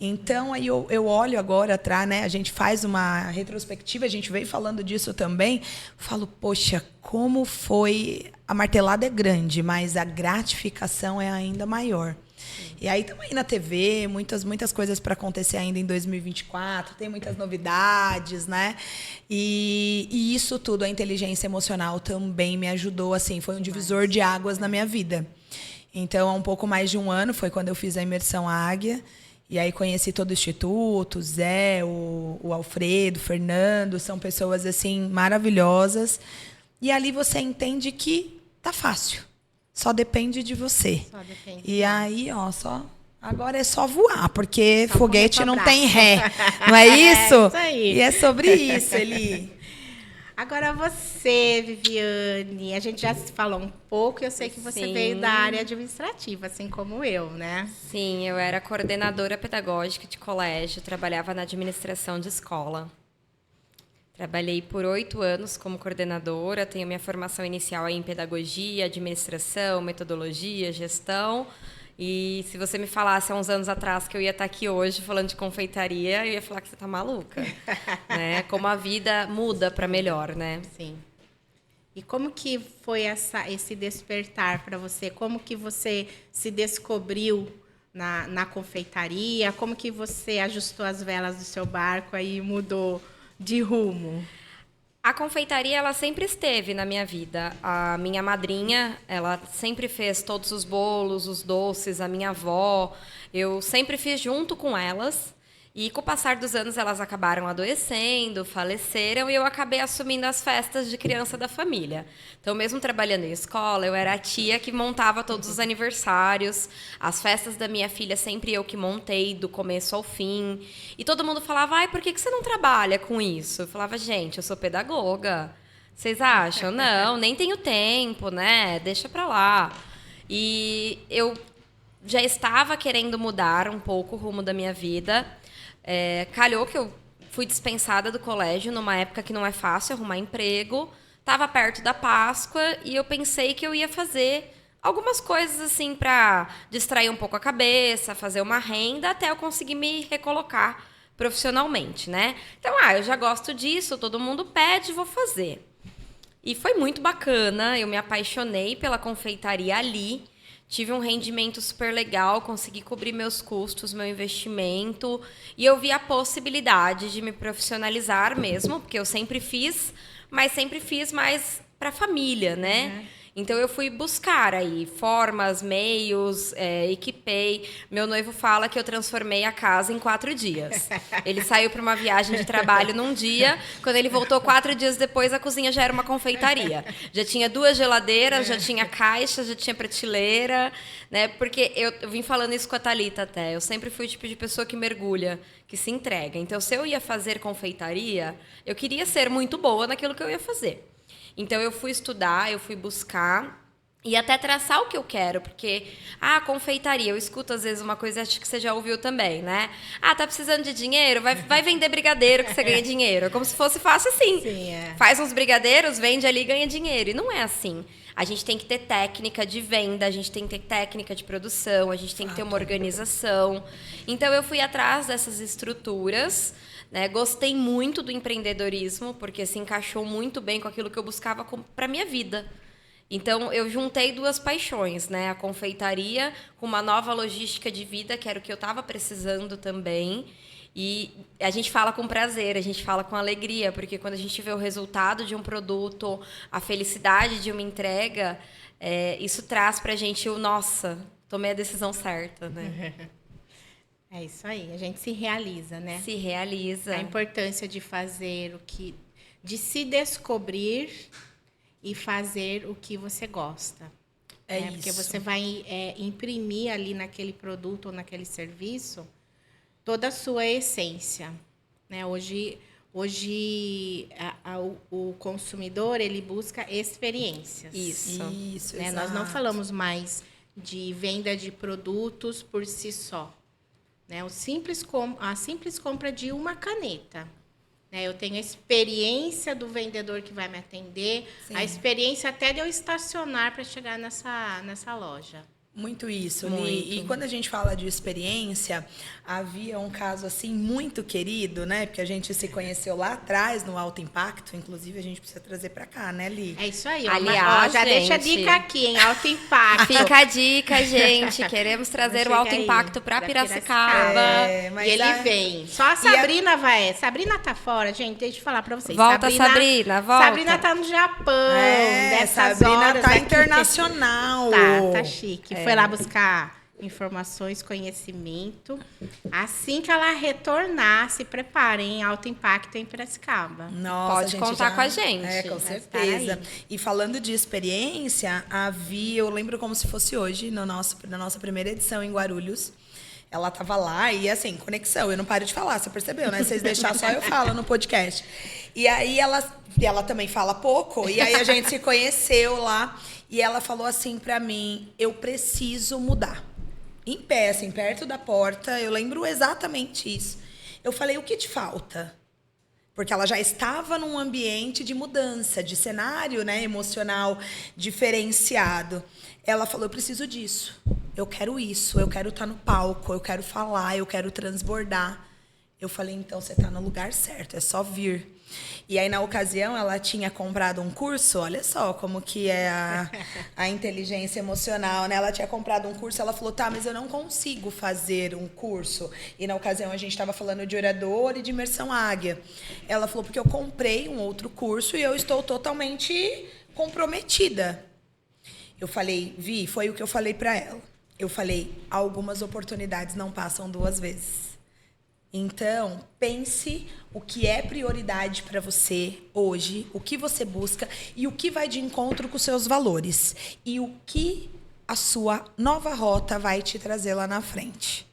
Então, aí eu olho agora atrás, né? A gente faz uma retrospectiva, a gente veio falando disso também. Falo, poxa, como foi... A martelada é grande, mas a gratificação é ainda maior. E aí estamos aí na TV, muitas coisas para acontecer ainda em 2024, tem muitas novidades, né? E isso tudo, a inteligência emocional também me ajudou, assim, foi um divisor de águas na minha vida. Então, há um pouco mais de 1 ano, foi quando eu fiz a imersão Águia, e aí conheci todo o Instituto, o Zé, o Alfredo, o Fernando, são pessoas, assim, maravilhosas. E ali você entende que tá fácil. Só depende de você. Só depende. E aí, ó, agora é só voar, porque só foguete não tem ré. Não é isso? É isso aí. E é sobre isso, Eli. Agora você, Viviane, a gente já se falou um pouco, eu sei que você veio da área administrativa, assim como eu, né? Sim, eu era coordenadora pedagógica de colégio, trabalhava na administração de escola. Trabalhei por 8 anos como coordenadora, tenho minha formação inicial aí em pedagogia, administração, metodologia, gestão. E se você me falasse há uns anos atrás que eu ia estar aqui hoje falando de confeitaria, eu ia falar que você está maluca. Né? Como a vida muda para melhor, né? Sim. E como que foi esse despertar para você? Como que você se descobriu na confeitaria? Como que você ajustou as velas do seu barco e mudou de rumo? A confeitaria, ela sempre esteve na minha vida. A minha madrinha, ela sempre fez todos os bolos, os doces, a minha avó. Eu sempre fiz junto com elas. E com o passar dos anos, elas acabaram adoecendo, faleceram, e eu acabei assumindo as festas de criança da família. Então, mesmo trabalhando em escola, eu era a tia que montava todos os aniversários. As festas da minha filha, sempre eu que montei, do começo ao fim. E todo mundo falava, ai, por que você não trabalha com isso? Eu falava, gente, eu sou pedagoga. Vocês acham? Não, nem tenho tempo, né? Deixa pra lá. E eu já estava querendo mudar um pouco o rumo da minha vida. Calhou que eu fui dispensada do colégio numa época que não é fácil arrumar emprego. Estava perto da Páscoa e eu pensei que eu ia fazer algumas coisas assim para distrair um pouco a cabeça, fazer uma renda até eu conseguir me recolocar profissionalmente, né? Então, eu já gosto disso, todo mundo pede, vou fazer. E foi muito bacana, eu me apaixonei pela confeitaria ali, tive um rendimento super legal, consegui cobrir meus custos, meu investimento, e eu vi a possibilidade de me profissionalizar mesmo, porque eu sempre fiz, mas sempre fiz mais para a família, né? Então, eu fui buscar aí formas, meios, equipei. Meu noivo fala que eu transformei a casa em 4 dias. Ele saiu para uma viagem de trabalho num dia. Quando ele voltou 4 dias depois, a cozinha já era uma confeitaria. Já tinha 2 geladeiras, já tinha caixa, já tinha prateleira. Né? Porque eu vim falando isso com a Thalita até. Eu sempre fui o tipo de pessoa que mergulha, que se entrega. Então, se eu ia fazer confeitaria, eu queria ser muito boa naquilo que eu ia fazer. Então, eu fui estudar, eu fui buscar e até traçar o que eu quero, porque, confeitaria, eu escuto às vezes uma coisa, acho que você já ouviu também, né? Tá precisando de dinheiro? Vai vender brigadeiro que você ganha dinheiro. É como se fosse fácil assim. Sim, Faz uns brigadeiros, vende ali e ganha dinheiro. E não é assim. A gente tem que ter técnica de venda, a gente tem que ter técnica de produção, a gente tem que ter uma organização. Então, eu fui atrás dessas estruturas. Né? Gostei muito do empreendedorismo, porque se encaixou muito bem com aquilo que eu buscava para a minha vida. Então, eu juntei 2 paixões, né? A confeitaria com uma nova logística de vida, que era o que eu estava precisando também. E a gente fala com prazer, a gente fala com alegria, porque quando a gente vê o resultado de um produto, a felicidade de uma entrega, isso traz para a gente nossa, tomei a decisão certa, né? É isso aí, a gente se realiza, né? Se realiza. A importância de fazer de se descobrir e fazer o que você gosta. Isso. Porque você vai imprimir ali naquele produto ou naquele serviço toda a sua essência. Né? Hoje o consumidor ele busca experiências. Isso, né? Nós não falamos mais de venda de produtos por si só. Né? A simples compra de uma caneta. Né? Eu tenho a experiência do vendedor que vai me atender, Sim. a experiência até de eu estacionar para chegar nessa loja. Muito isso, Muito. Li. E quando a gente fala de experiência, havia um caso assim muito querido, né? Porque a gente se conheceu lá atrás no Alto Impacto, inclusive a gente precisa trazer para cá, né, Li? É isso aí. Aliás, já gente, deixa a dica aqui, em Alto Impacto. Fica a dica, gente. Queremos trazer o Alto Impacto para Piracicaba. Mas E ele vem. Só a Sabrina vai. Sabrina tá fora, gente. Deixa eu falar para vocês. Volta, Sabrina, volta. Sabrina tá no Japão. Dessas Sabrina horas tá aqui. internacional. Tá chique. Foi lá buscar informações, conhecimento. Assim que ela retornar, se preparem em Alto Impacto em Piracicaba. Nossa, Pode contar com a gente. Com Vai certeza. estar aí. E falando de experiência, eu lembro como se fosse hoje, na nossa primeira edição em Guarulhos. Ela tava lá e, assim, conexão. Eu não paro de falar, você percebeu, né? Se vocês deixarem só eu falo no podcast. E aí ela também fala pouco. E aí a gente se conheceu lá. E ela falou assim pra mim, eu preciso mudar. Em pé, assim, perto da porta. Eu lembro exatamente isso. Eu falei, o que te falta? Porque ela já estava num ambiente de mudança, de cenário, né, emocional diferenciado. Ela falou, eu preciso disso. Eu quero isso, eu quero estar no palco, eu quero falar, eu quero transbordar. Eu falei, então você está no lugar certo, é só vir. E aí, na ocasião, ela tinha comprado um curso, olha só como que é a inteligência emocional, né? Ela tinha comprado um curso, ela falou, tá, mas eu não consigo fazer um curso. E na ocasião, a gente estava falando de orador e de imersão águia. Ela falou, porque eu comprei um outro curso e eu estou totalmente comprometida. Eu falei, Vi, foi o que eu falei para ela. Eu falei, algumas oportunidades não passam 2 vezes. Então, pense o que é prioridade para você hoje, o que você busca e o que vai de encontro com os seus valores. E o que a sua nova rota vai te trazer lá na frente.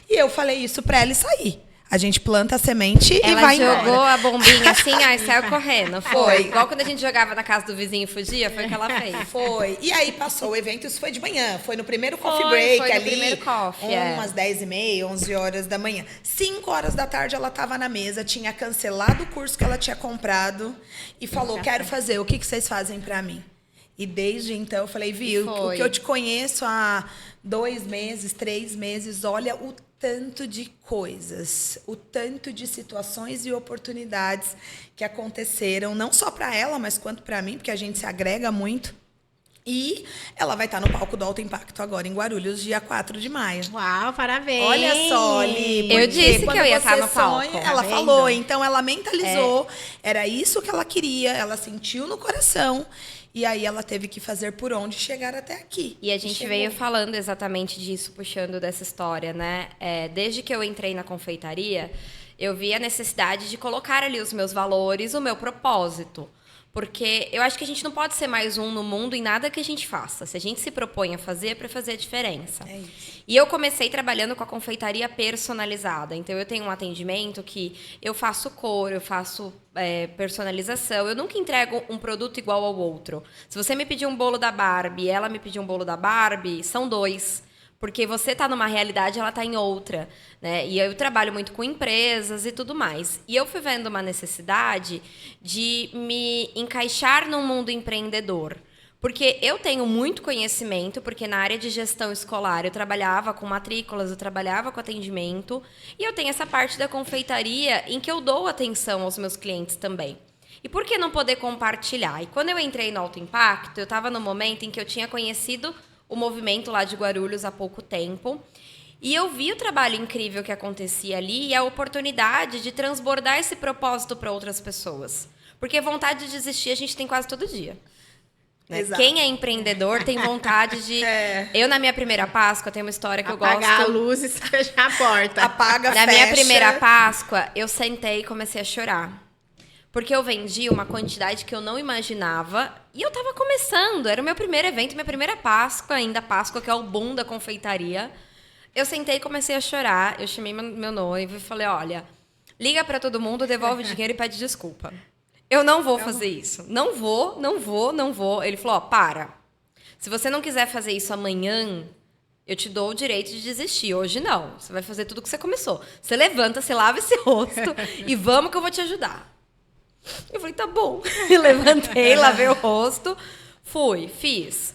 E eu falei isso para ela e saí. A gente planta a semente e Ela vai jogou embora. a bombinha assim, aí saiu correndo. Foi. Igual quando a gente jogava na casa do vizinho e fugia, foi o que ela fez. Foi. E aí passou o evento, isso foi de manhã. Foi no primeiro coffee Foi, break foi no ali. primeiro coffee, umas 10h30, 11 horas da manhã. 5 horas da tarde ela estava na mesa, tinha cancelado o curso que ela tinha comprado e falou, quero fazer, o que vocês fazem para mim? E desde então eu falei, viu, o que eu te conheço há 2 meses, 3 meses, olha o tanto de coisas, o tanto de situações e oportunidades que aconteceram, não só para ela, mas quanto para mim, porque a gente se agrega muito. E ela vai estar no palco do Alto Impacto agora em Guarulhos, dia 4 de maio. Uau, parabéns! Olha só, Li. Eu disse quando que eu ia você estar no palco. sonha, ela Tá falou, vendo? então ela mentalizou, era isso que ela queria, ela sentiu no coração. E aí ela teve que fazer por onde chegar até aqui. E a gente chegou. veio falando exatamente disso, puxando dessa história, né? Desde que eu entrei na confeitaria, eu vi a necessidade de colocar ali os meus valores, o meu propósito. Porque eu acho que a gente não pode ser mais um no mundo em nada que a gente faça. Se a gente se propõe a fazer, é para fazer a diferença. É isso. E eu comecei trabalhando com a confeitaria personalizada. Então, eu tenho um atendimento que eu faço cor, eu faço personalização. Eu nunca entrego um produto igual ao outro. Se você me pedir um bolo da Barbie e ela me pedir um bolo da Barbie, são 2. Porque você está numa realidade, ela está em outra, né? E eu trabalho muito com empresas e tudo mais. E eu fui vendo uma necessidade de me encaixar num mundo empreendedor. Porque eu tenho muito conhecimento, porque na área de gestão escolar eu trabalhava com matrículas, eu trabalhava com atendimento, e eu tenho essa parte da confeitaria em que eu dou atenção aos meus clientes também. E por que não poder compartilhar? E quando eu entrei no Alto Impacto, eu estava no momento em que eu tinha conhecido o movimento lá de Guarulhos há pouco tempo. E eu vi o trabalho incrível que acontecia ali e a oportunidade de transbordar esse propósito para outras pessoas. Porque vontade de desistir a gente tem quase todo dia. Né? Quem é empreendedor tem vontade de... Eu, na minha primeira Páscoa, tem uma história que eu gosto... Apagar a luz e fechar a porta. Apaga, Na fecha. minha primeira Páscoa, eu sentei e comecei a chorar. Porque eu vendi uma quantidade que eu não imaginava. E eu tava começando. Era o meu primeiro evento, minha primeira Páscoa, ainda Páscoa, que é o boom da confeitaria. Eu sentei e comecei a chorar. Eu chamei meu noivo e falei, olha, liga pra todo mundo, devolve o dinheiro e pede desculpa. Eu não vou fazer isso. Não vou. Ele falou, ó, para. Se você não quiser fazer isso amanhã, eu te dou o direito de desistir. Hoje não. Você vai fazer tudo que você começou. Você levanta, você lava esse rosto e vamos que eu vou te ajudar. Eu falei, tá bom. Eu levantei, lavei o rosto, fui, fiz.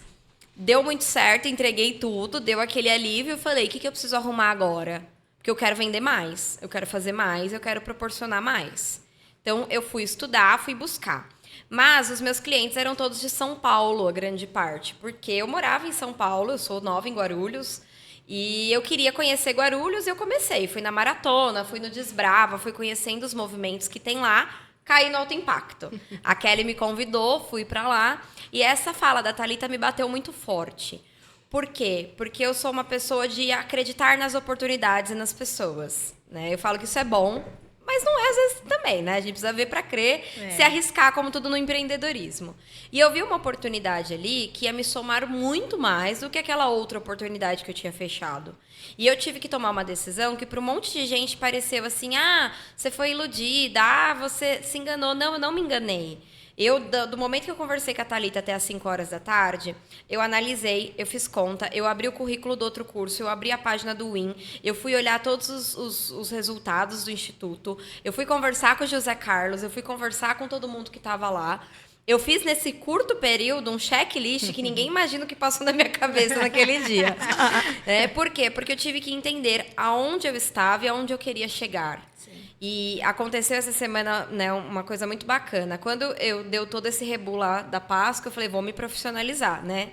Deu muito certo, entreguei tudo, deu aquele alívio. Eu falei, o que eu preciso arrumar agora? Porque eu quero vender mais, eu quero fazer mais, eu quero proporcionar mais. Então, eu fui estudar, fui buscar. Mas os meus clientes eram todos de São Paulo, a grande parte. Porque eu morava em São Paulo, eu sou nova em Guarulhos. E eu queria conhecer Guarulhos e eu comecei. Fui na maratona, fui no Desbrava, fui conhecendo os movimentos que tem lá. Caí no Alto Impacto. A Kelly me convidou, fui para lá. E essa fala da Thalita me bateu muito forte. Por quê? Porque eu sou uma pessoa de acreditar nas oportunidades e nas pessoas. Né? Eu falo que isso é bom, mas não é às vezes também, né? A gente precisa ver para crer, se arriscar, como tudo no empreendedorismo. E eu vi uma oportunidade ali que ia me somar muito mais do que aquela outra oportunidade que eu tinha fechado. E eu tive que tomar uma decisão que para um monte de gente pareceu assim, você foi iludida, você se enganou. Não, eu não me enganei. Eu, do momento que eu conversei com a Thalita até às 5 horas da tarde, eu analisei, eu fiz conta, eu abri o currículo do outro curso, eu abri a página do Win, eu fui olhar todos os resultados do Instituto, eu fui conversar com o José Carlos, eu fui conversar com todo mundo que estava lá. Eu fiz nesse curto período um checklist que ninguém imagina o que passou na minha cabeça naquele dia. Por quê? Porque eu tive que entender aonde eu estava e aonde eu queria chegar. E aconteceu essa semana, né, uma coisa muito bacana. Quando eu deu todo esse rebu lá da Páscoa, eu falei, vou me profissionalizar, né?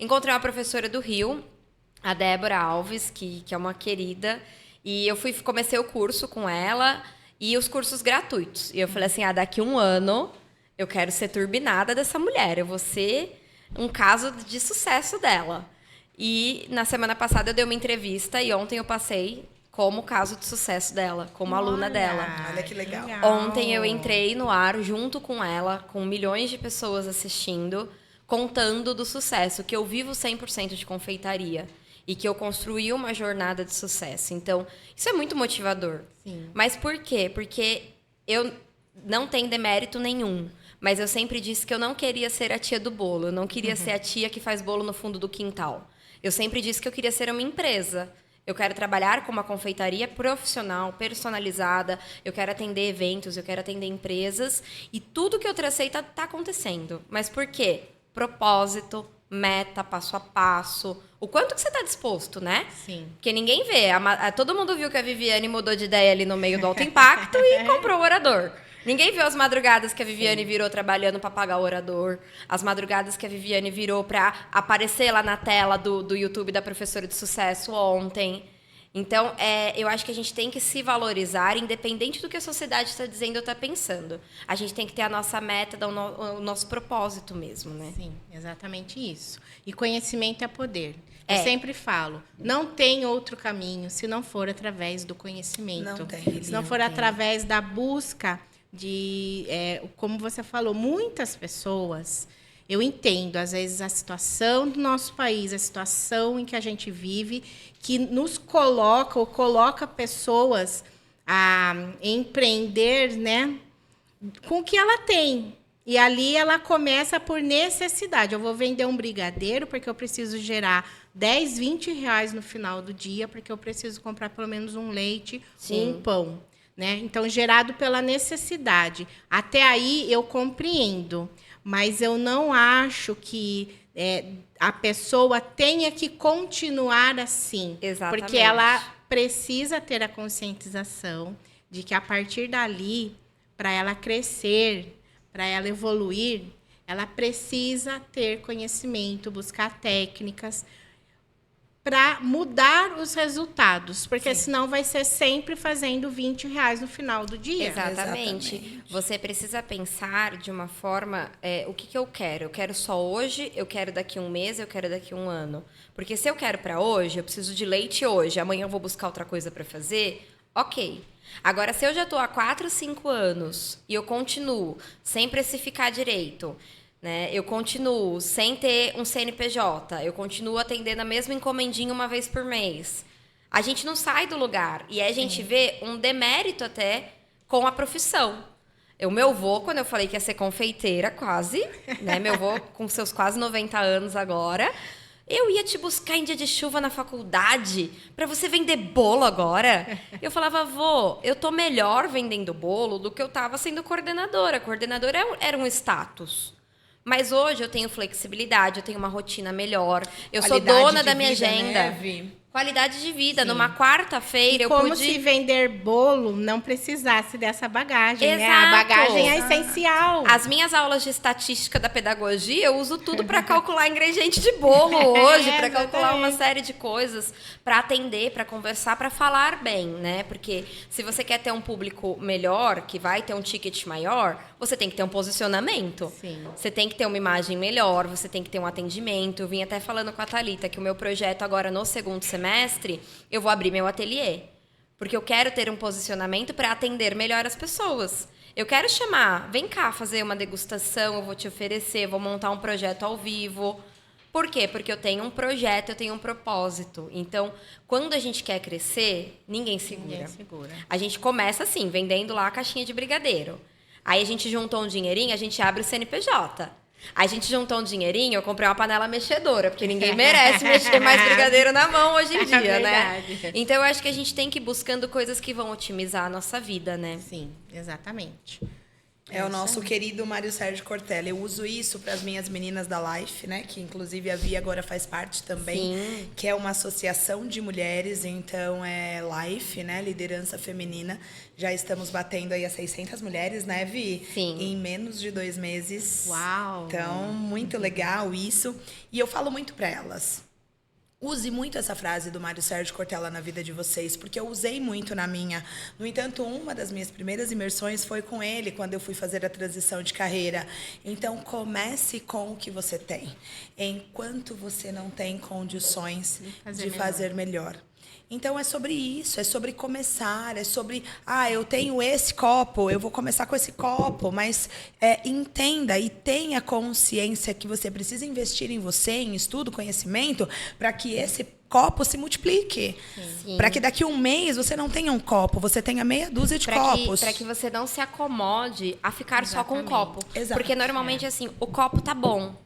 Encontrei uma professora do Rio, a Débora Alves, que é uma querida, e eu comecei o curso com ela e os cursos gratuitos. E eu falei assim, daqui 1 ano eu quero ser turbinada dessa mulher, eu vou ser um caso de sucesso dela. E na semana passada eu dei uma entrevista e ontem eu passei como caso de sucesso dela, como aluna dela. Olha que legal. Ontem eu entrei no ar junto com ela, com milhões de pessoas assistindo, contando do sucesso, que eu vivo 100% de confeitaria. e que eu construí uma jornada de sucesso. Então, isso é muito motivador. Sim. Mas por quê? Porque eu não tenho demérito nenhum. Mas eu sempre disse que eu não queria ser a tia do bolo. Eu não queria ser a tia que faz bolo no fundo do quintal. Eu sempre disse que eu queria ser uma empresa. Eu quero trabalhar com uma confeitaria profissional, personalizada. Eu quero atender eventos, eu quero atender empresas. E tudo que eu tracei tá acontecendo. Mas por quê? Propósito, meta, passo a passo. O quanto que você está disposto, né? Sim. Porque ninguém vê. Todo mundo viu que a Viviane mudou de ideia ali no meio do alto impacto e comprou o Orador. Ninguém viu as madrugadas que a Viviane virou trabalhando para pagar o Orador. As madrugadas que a Viviane virou para aparecer lá na tela do YouTube da Professora de Sucesso ontem. Então, eu acho que a gente tem que se valorizar, independente do que a sociedade está dizendo ou está pensando. A gente tem que ter a nossa meta, o nosso propósito mesmo, né? Sim, exatamente isso. E conhecimento é poder. Eu sempre falo, não tem outro caminho se não for através do conhecimento. Não tem, se não for através da busca de... como você falou, muitas pessoas... Eu entendo, às vezes, a situação do nosso país, a situação em que a gente vive, que nos coloca ou coloca pessoas a empreender, né, com o que ela tem. E ali ela começa por necessidade. Eu vou vender um brigadeiro porque eu preciso gerar 10, 20 reais no final do dia, porque eu preciso comprar pelo menos um leite ou um pão. Né? Então, gerado pela necessidade. Até aí eu compreendo. Mas eu não acho que a pessoa tenha que continuar assim. Exatamente. Porque ela precisa ter a conscientização de que, a partir dali, para ela crescer, para ela evoluir, ela precisa ter conhecimento, buscar técnicas para mudar os resultados, porque senão vai ser sempre fazendo 20 reais no final do dia. Exatamente. Você precisa pensar de uma forma, o que eu quero? Eu quero só hoje, eu quero daqui um mês, eu quero daqui um ano. Porque se eu quero para hoje, eu preciso de leite hoje, amanhã eu vou buscar outra coisa para fazer, ok. Agora, se eu já estou há 4, 5 anos e eu continuo sem precificar direito... Né? Eu continuo sem ter um CNPJ, eu continuo atendendo a mesma encomendinha uma vez por mês. A gente não sai do lugar. E aí a gente vê um demérito até com a profissão. O meu avô, quando eu falei que ia ser confeiteira, quase, né? Meu avô com seus quase 90 anos agora, eu ia te buscar em dia de chuva na faculdade para você vender bolo agora. Eu falava, avô, eu tô melhor vendendo bolo do que eu estava sendo coordenadora. Coordenadora era um status. Mas hoje eu tenho flexibilidade, eu tenho uma rotina melhor, eu sou dona da minha agenda. Né, qualidade de vida. Sim. Numa quarta-feira eu como pude... se vender bolo não precisasse dessa bagagem, Exato. Né? A bagagem é essencial. As minhas aulas de estatística da pedagogia, eu uso tudo para calcular ingrediente de bolo hoje, para calcular uma série de coisas, para atender, para conversar, para falar bem, né? Porque se você quer ter um público melhor, que vai ter um ticket maior, você tem que ter um posicionamento. Sim. Você tem que ter uma imagem melhor, você tem que ter um atendimento. Eu vim até falando com a Thalita que o meu projeto agora no segundo semestre, eu vou abrir meu ateliê. Porque eu quero ter um posicionamento para atender melhor as pessoas. Eu quero chamar, vem cá fazer uma degustação, eu vou te oferecer, vou montar um projeto ao vivo. Por quê? Porque eu tenho um projeto, eu tenho um propósito. Então, quando a gente quer crescer, ninguém segura. Ninguém segura. A gente começa assim, vendendo lá a caixinha de brigadeiro. Aí a gente juntou um dinheirinho, a gente abre o CNPJ. Aí a gente juntou um dinheirinho, eu comprei uma panela mexedora, porque ninguém merece mexer mais brigadeiro na mão hoje em dia, né? Então eu acho que a gente tem que ir buscando coisas que vão otimizar a nossa vida, né? Sim, exatamente. É o nosso querido Mário Sérgio Cortella. Eu uso isso para as minhas meninas da Life, né? Que inclusive a Via agora faz parte também. Sim. Que é uma associação de mulheres. Então é Life, né? Liderança feminina. Já estamos batendo aí as 600 mulheres, né, Vi? Sim. Em menos de 2 meses. Uau! Então, muito legal isso. E eu falo muito para elas. Use muito essa frase do Mário Sérgio Cortella na vida de vocês, porque eu usei muito na minha. No entanto, uma das minhas primeiras imersões foi com ele, quando eu fui fazer a transição de carreira. Então, comece com o que você tem, enquanto você não tem condições de fazer melhor. Então, é sobre isso, é sobre começar, é sobre, eu tenho esse copo, eu vou começar com esse copo, mas entenda e tenha consciência que você precisa investir em você, em estudo, conhecimento, para que esse copo se multiplique. Para que daqui a um mês você não tenha um copo, você tenha meia dúzia de copos. Para que você não se acomode a ficar só com um copo. Exato. Porque normalmente, assim, o copo tá bom.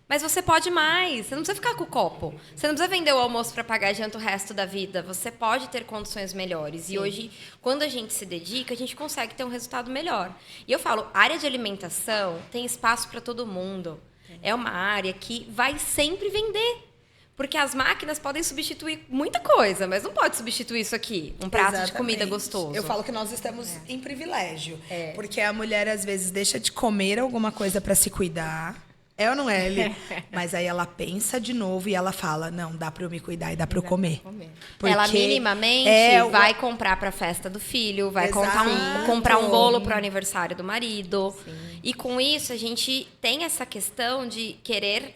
Mas você pode mais, você não precisa ficar com o copo. Você não precisa vender o almoço para pagar a janta o resto da vida. Você pode ter condições melhores. Sim. E hoje, quando a gente se dedica, a gente consegue ter um resultado melhor. E eu falo, área de alimentação tem espaço para todo mundo. É uma área que vai sempre vender. Porque as máquinas podem substituir muita coisa, mas não pode substituir isso aqui. Um prato de comida gostoso. Eu falo que nós estamos em privilégio. Porque a mulher, às vezes, deixa de comer alguma coisa para se cuidar. É ou não é, Eli? Mas aí ela pensa de novo e ela fala, não, dá para eu me cuidar e dá para eu comer. Ela minimamente vai comprar para a festa do filho, vai comprar um bolo para o aniversário do marido. Sim. E com isso a gente tem essa questão de querer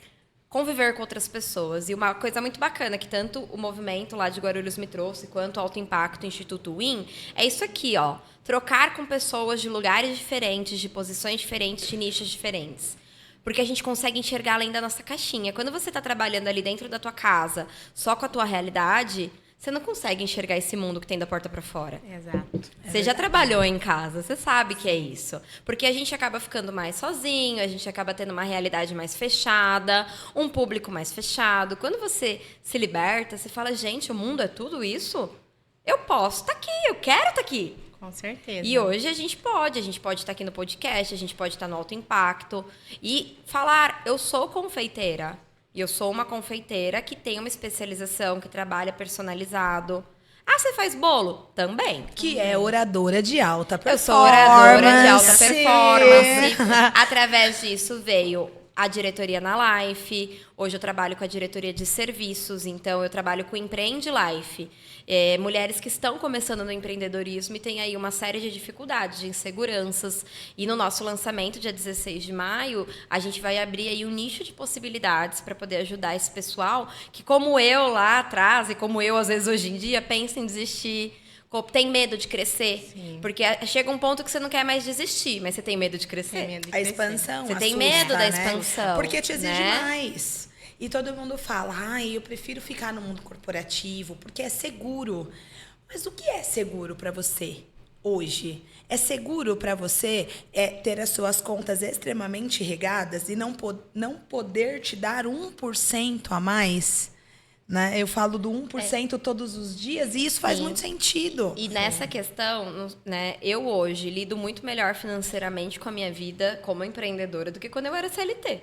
conviver com outras pessoas. E uma coisa muito bacana que tanto o movimento lá de Guarulhos me trouxe, quanto o Alto Impacto Instituto Win, é isso aqui, ó. Trocar com pessoas de lugares diferentes, de posições diferentes, de nichos diferentes. Porque a gente consegue enxergar além da nossa caixinha. Quando você está trabalhando ali dentro da tua casa, só com a tua realidade, você não consegue enxergar esse mundo que tem da porta para fora. Exato. Você já trabalhou em casa, você sabe que é isso. Porque a gente acaba ficando mais sozinho, a gente acaba tendo uma realidade mais fechada, um público mais fechado. Quando você se liberta, você fala, gente, o mundo é tudo isso? Eu posso estar aqui, eu quero estar aqui. Com certeza. E hoje a gente pode estar aqui no podcast, a gente pode estar no Alto Impacto e falar, eu sou confeiteira. E eu sou uma confeiteira que tem uma especialização, que trabalha personalizado. Ah, você faz bolo? Também. Que é oradora de alta performance. Eu sou oradora de alta performance. Através disso veio a diretoria na Life. Hoje eu trabalho com a diretoria de serviços, então eu trabalho com Empreende Life. Mulheres que estão começando no empreendedorismo e têm aí uma série de dificuldades, de inseguranças. E no nosso lançamento, dia 16 de maio, a gente vai abrir aí um nicho de possibilidades para poder ajudar esse pessoal que, como eu lá atrás e como eu, às vezes, hoje em dia, pensa em desistir, tem medo de crescer. Sim. Porque chega um ponto que você não quer mais desistir, mas você tem medo de crescer. A expansão. Você tem medo da expansão. Porque te exige mais. E todo mundo fala, eu prefiro ficar no mundo corporativo, porque é seguro. Mas o que é seguro para você hoje? É seguro para você ter as suas contas extremamente regadas e não poder te dar 1% a mais? Né? Eu falo do 1% todos os dias e isso faz muito sentido. E nessa questão, né, eu hoje lido muito melhor financeiramente com a minha vida como empreendedora do que quando eu era CLT.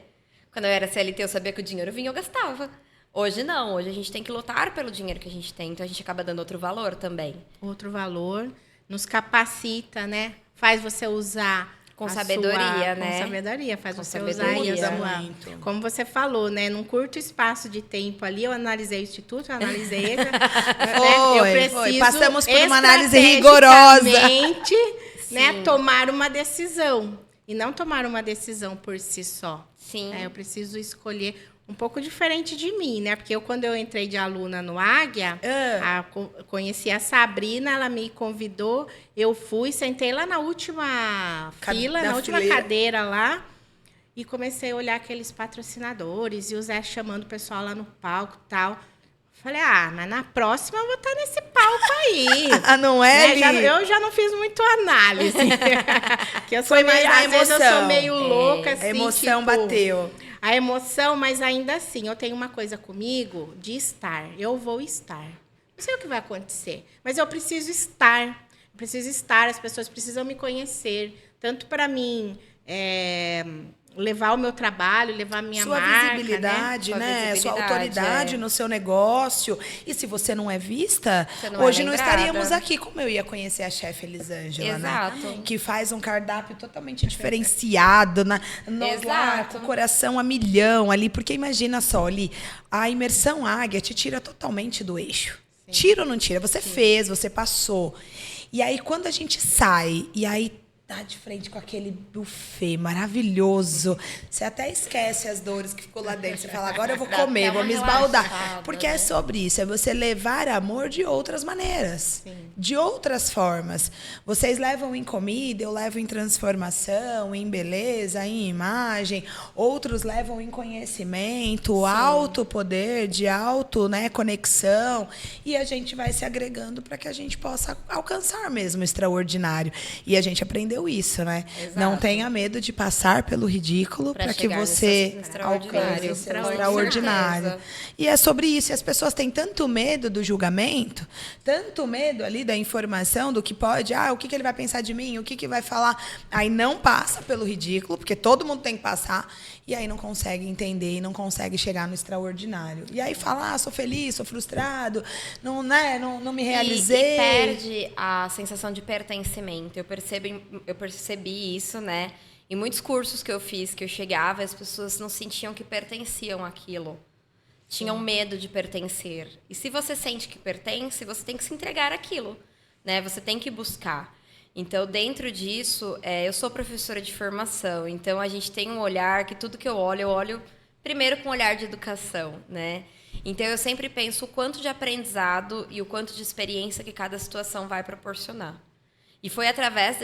Quando eu era CLT, eu sabia que o dinheiro vinha, eu gastava. Hoje não, hoje a gente tem que lutar pelo dinheiro que a gente tem, então a gente acaba dando outro valor também. Outro valor, nos capacita, né? Faz você usar com sabedoria, né? Com sabedoria, faz você usar isso. Como você falou, né? Num curto espaço de tempo ali, eu analisei o Instituto, eu analisei ele. Foi. Passamos por uma análise rigorosa. Né? Tomar uma decisão. E não tomar uma decisão por si só. Sim. Eu preciso escolher um pouco diferente de mim, né? Porque quando eu entrei de aluna no Águia, conheci a Sabrina, ela me convidou, eu fui, sentei lá na última fila, na última cadeira lá, e comecei a olhar aqueles patrocinadores, e o Zé chamando o pessoal lá no palco e tal. Falei, mas na próxima eu vou estar nesse palco aí. Não é, né? Eu já não fiz muito análise. Que eu sou às vezes eu sou meio louca, assim. A emoção bateu. A emoção, mas ainda assim, eu tenho uma coisa comigo de estar. Eu vou estar. Não sei o que vai acontecer, mas eu preciso estar. Eu preciso estar, as pessoas precisam me conhecer. Tanto para mim... levar o meu trabalho, levar a minha marca, sua visibilidade, né? Sua autoridade no seu negócio. E se você não é vista, hoje não estaríamos aqui, como eu ia conhecer a chefe Elisângela, né? Que faz um cardápio totalmente diferenciado, nós lá com o coração a milhão ali, porque imagina só, ali, a imersão Águia te tira totalmente do eixo. Sim. Tira ou não tira? Você fez, você passou. E aí, quando a gente sai, e aí tá de frente com aquele buffet maravilhoso. Você até esquece as dores que ficou lá dentro. Você fala, agora eu vou comer, vou me esbaldar. Porque é sobre isso, é você levar amor de outras maneiras. Sim. De outras formas. Vocês levam em comida, eu levo em transformação, em beleza, em imagem. Outros levam em conhecimento, alto poder, de alto, né, conexão. E a gente vai se agregando para que a gente possa alcançar mesmo o extraordinário. E a gente aprendeu isso, né? Exato. Não tenha medo de passar pelo ridículo para que você alcance o extraordinário. E é sobre isso. E as pessoas têm tanto medo do julgamento, tanto medo ali da informação, do que pode, o que ele vai pensar de mim, o que vai falar. Aí não passa pelo ridículo, porque todo mundo tem que passar, e aí não consegue entender e não consegue chegar no extraordinário. E aí fala, sou feliz, sou frustrado, não me realizei. E perde a sensação de pertencimento. Eu percebi isso, né? Em muitos cursos que eu fiz, que eu chegava, as pessoas não sentiam que pertenciam àquilo. Tinham medo de pertencer. E se você sente que pertence, você tem que se entregar àquilo, né? Você tem que buscar. Então, dentro disso, eu sou professora de formação. Então, a gente tem um olhar que tudo que eu olho primeiro com um olhar de educação, né? Então, eu sempre penso o quanto de aprendizado e o quanto de experiência que cada situação vai proporcionar. E foi através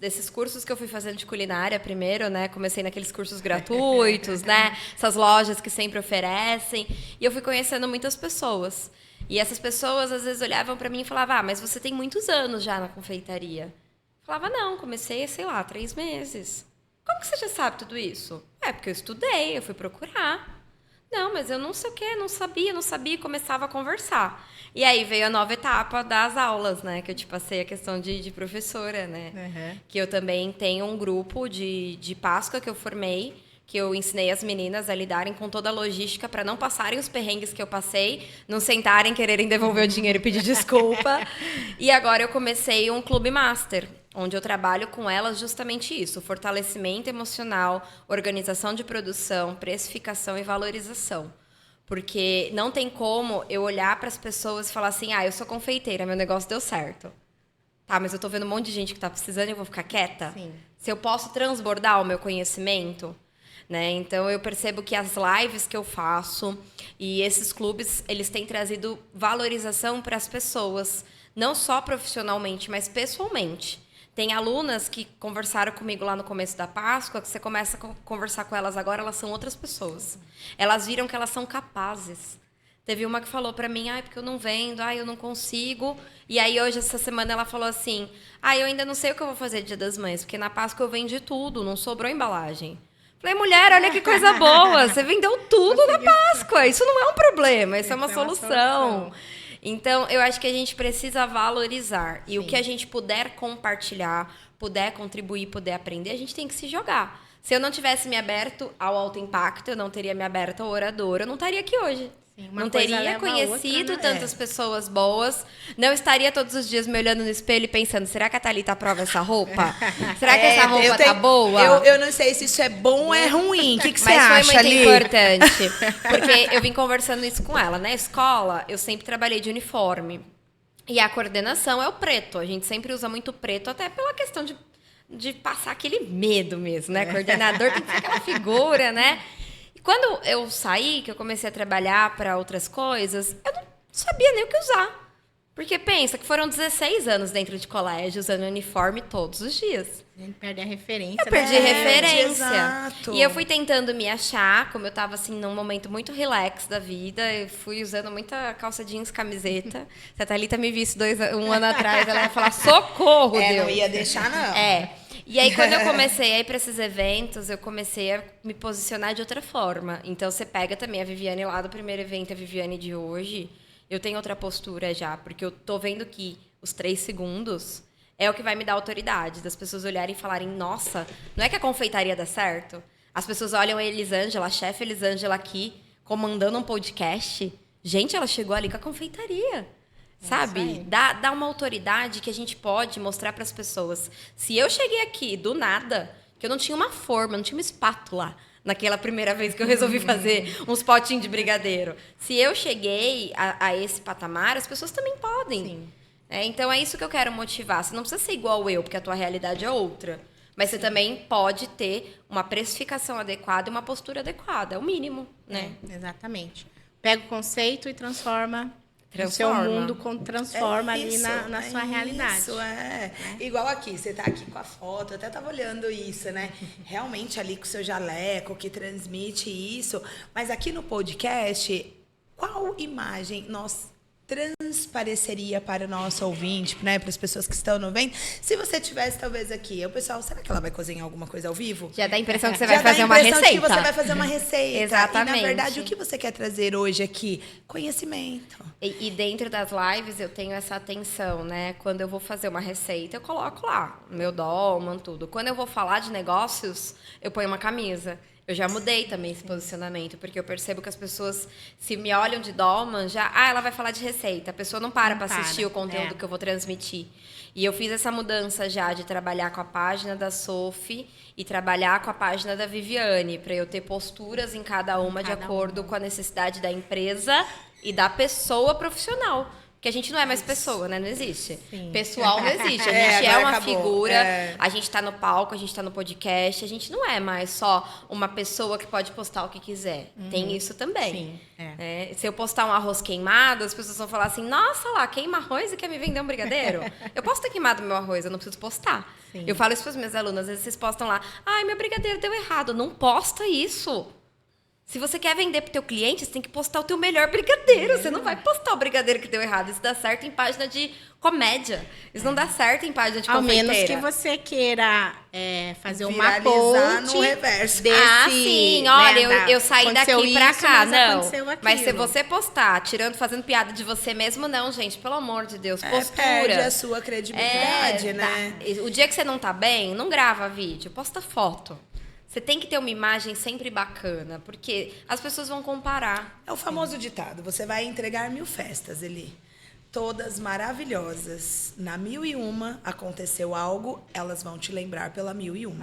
desses cursos que eu fui fazendo de culinária primeiro, né? Comecei naqueles cursos gratuitos, né? Essas lojas que sempre oferecem. E eu fui conhecendo muitas pessoas. E essas pessoas, às vezes, olhavam para mim e falavam, mas você tem muitos anos já na confeitaria. Eu falava, não, comecei, 3 meses. Como que você já sabe tudo isso? Porque eu estudei, eu fui procurar. Não, mas eu não sei o quê, não sabia, e começava a conversar. E aí veio a nova etapa das aulas, né? Que eu te passei a questão de professora, né? Uhum. Que eu também tenho um grupo de Páscoa que eu formei, que eu ensinei as meninas a lidarem com toda a logística para não passarem os perrengues que eu passei, não sentarem, quererem devolver o dinheiro e pedir desculpa. E agora eu comecei um Clube Master, onde eu trabalho com elas justamente isso, fortalecimento emocional, organização de produção, precificação e valorização. Porque não tem como eu olhar para as pessoas e falar assim, eu sou confeiteira, meu negócio deu certo. Tá, mas eu tô vendo um monte de gente que tá precisando e eu vou ficar quieta? Sim. Se eu posso transbordar o meu conhecimento, né? Então, eu percebo que as lives que eu faço e esses clubes, eles têm trazido valorização para as pessoas, não só profissionalmente, mas pessoalmente. Tem alunas que conversaram comigo lá no começo da Páscoa, que você começa a conversar com elas agora, elas são outras pessoas. Elas viram que elas são capazes. Teve uma que falou para mim, porque eu não vendo, eu não consigo. E aí, hoje, essa semana, ela falou assim, eu ainda não sei o que eu vou fazer Dia das Mães, porque na Páscoa eu vendi tudo, não sobrou embalagem. Falei, mulher, olha que coisa boa, você vendeu tudo na Páscoa. Isso não é um problema, isso é uma solução. Então, eu acho que a gente precisa valorizar. E o que a gente puder compartilhar, puder contribuir, puder aprender, a gente tem que se jogar. Se eu não tivesse me aberto ao alto impacto, eu não teria me aberto ao orador, eu não estaria aqui hoje. Sim, não teria conhecido outra, né? Tantas pessoas boas. Não estaria todos os dias me olhando no espelho e pensando, será que a Thalita aprova essa roupa? Será que essa roupa tá boa? Eu não sei se isso é bom ou é ruim. O que você acha, Mas foi muito ali? importante. Porque eu vim conversando isso com ela. Na escola, eu sempre trabalhei de uniforme. E a coordenação é o preto. A gente sempre usa muito preto, até pela questão de passar aquele medo mesmo, né? Coordenador tem que ser aquela figura, né? Quando eu saí, que eu comecei a trabalhar para outras coisas, eu não sabia nem o que usar. Porque pensa que foram 16 anos dentro de colégio, usando uniforme todos os dias. A gente perde a referência. Eu perdi referência. Exato. E eu fui tentando me achar, como eu estava assim, num momento muito relax da vida. Eu fui usando muita calça jeans, camiseta. Se a Thalita me visse um ano atrás, ela ia falar, socorro, Deus. Não ia deixar, não. E aí, quando eu comecei a ir para esses eventos, eu comecei a me posicionar de outra forma. Então, você pega também a Viviane lá do primeiro evento, a Viviane de hoje. Eu tenho outra postura já, porque eu tô vendo que os 3 segundos é o que vai me dar autoridade. Das pessoas olharem e falarem, nossa, não é que a confeitaria dá certo? As pessoas olham a Elisângela, a chefe Elisângela aqui, comandando um podcast. Gente, ela chegou ali com a confeitaria. Sabe? Dá uma autoridade que a gente pode mostrar para as pessoas. Se eu cheguei aqui do nada, que eu não tinha uma forma, não tinha uma espátula naquela primeira vez que eu resolvi fazer uns potinhos de brigadeiro. Se eu cheguei a esse patamar, as pessoas também podem. Sim. Então é isso que eu quero motivar. Você não precisa ser igual eu, porque a tua realidade é outra. Mas você também pode ter uma precificação adequada e uma postura adequada. É o mínimo, né? Exatamente. Pega o conceito e transforma. O seu mundo transforma ali na sua realidade. Isso, Igual aqui, você tá aqui com a foto, eu até tava olhando isso, né? Realmente ali com o seu jaleco, que transmite isso. Mas aqui no podcast, qual imagem nós transpareceria para o nosso ouvinte, né, para as pessoas que estão no vendo, se você tivesse talvez aqui, o pessoal, será que ela vai cozinhar alguma coisa ao vivo? Já dá a impressão que você vai fazer uma receita. Que você vai fazer uma receita. Exatamente. E, na verdade, o que você quer trazer hoje aqui? Conhecimento. E dentro das lives eu tenho essa atenção, né? Quando eu vou fazer uma receita, eu coloco lá meu dolman, tudo. Quando eu vou falar de negócios, eu ponho uma camisa. Eu já mudei também esse posicionamento, porque eu percebo que as pessoas, se me olham de dolman, ela vai falar de receita. A pessoa não para para assistir o conteúdo que eu vou transmitir. E eu fiz essa mudança já de trabalhar com a página da Sophie e trabalhar com a página da Viviane, para eu ter posturas em cada uma de acordo com a necessidade da empresa e da pessoa profissional. Porque a gente não é mais pessoa, né? Não existe. Sim. Pessoal não existe. A gente é uma figura, a gente está no palco, a gente está no podcast. A gente não é mais só uma pessoa que pode postar o que quiser. Tem isso também. Sim, se eu postar um arroz queimado, as pessoas vão falar assim, nossa lá, queima arroz e quer me vender um brigadeiro? Eu posso ter queimado meu arroz, eu não preciso postar. Sim. Eu falo isso para as minhas alunas, às vezes vocês postam lá, ai, meu brigadeiro deu errado. Não posta isso. Se você quer vender pro teu cliente, você tem que postar o teu melhor brigadeiro. Você não vai postar o brigadeiro que deu errado. Isso dá certo em página de comédia. Isso não dá certo em página de confeiteira. Ao menos que você queira fazer uma ponte no reverso. Sim. Olha, eu saí daqui pra cá. Não. Mas se aquilo. você postar, fazendo piada de você mesmo, não, gente. Pelo amor de Deus. Postura. Perde a sua credibilidade, né? O dia que você não tá bem, não grava vídeo. Posta foto. Você tem que ter uma imagem sempre bacana, porque as pessoas vão comparar. É o famoso ditado, você vai entregar 1000 festas, Eli. Todas maravilhosas. Na 1001 aconteceu algo, elas vão te lembrar pela 1001.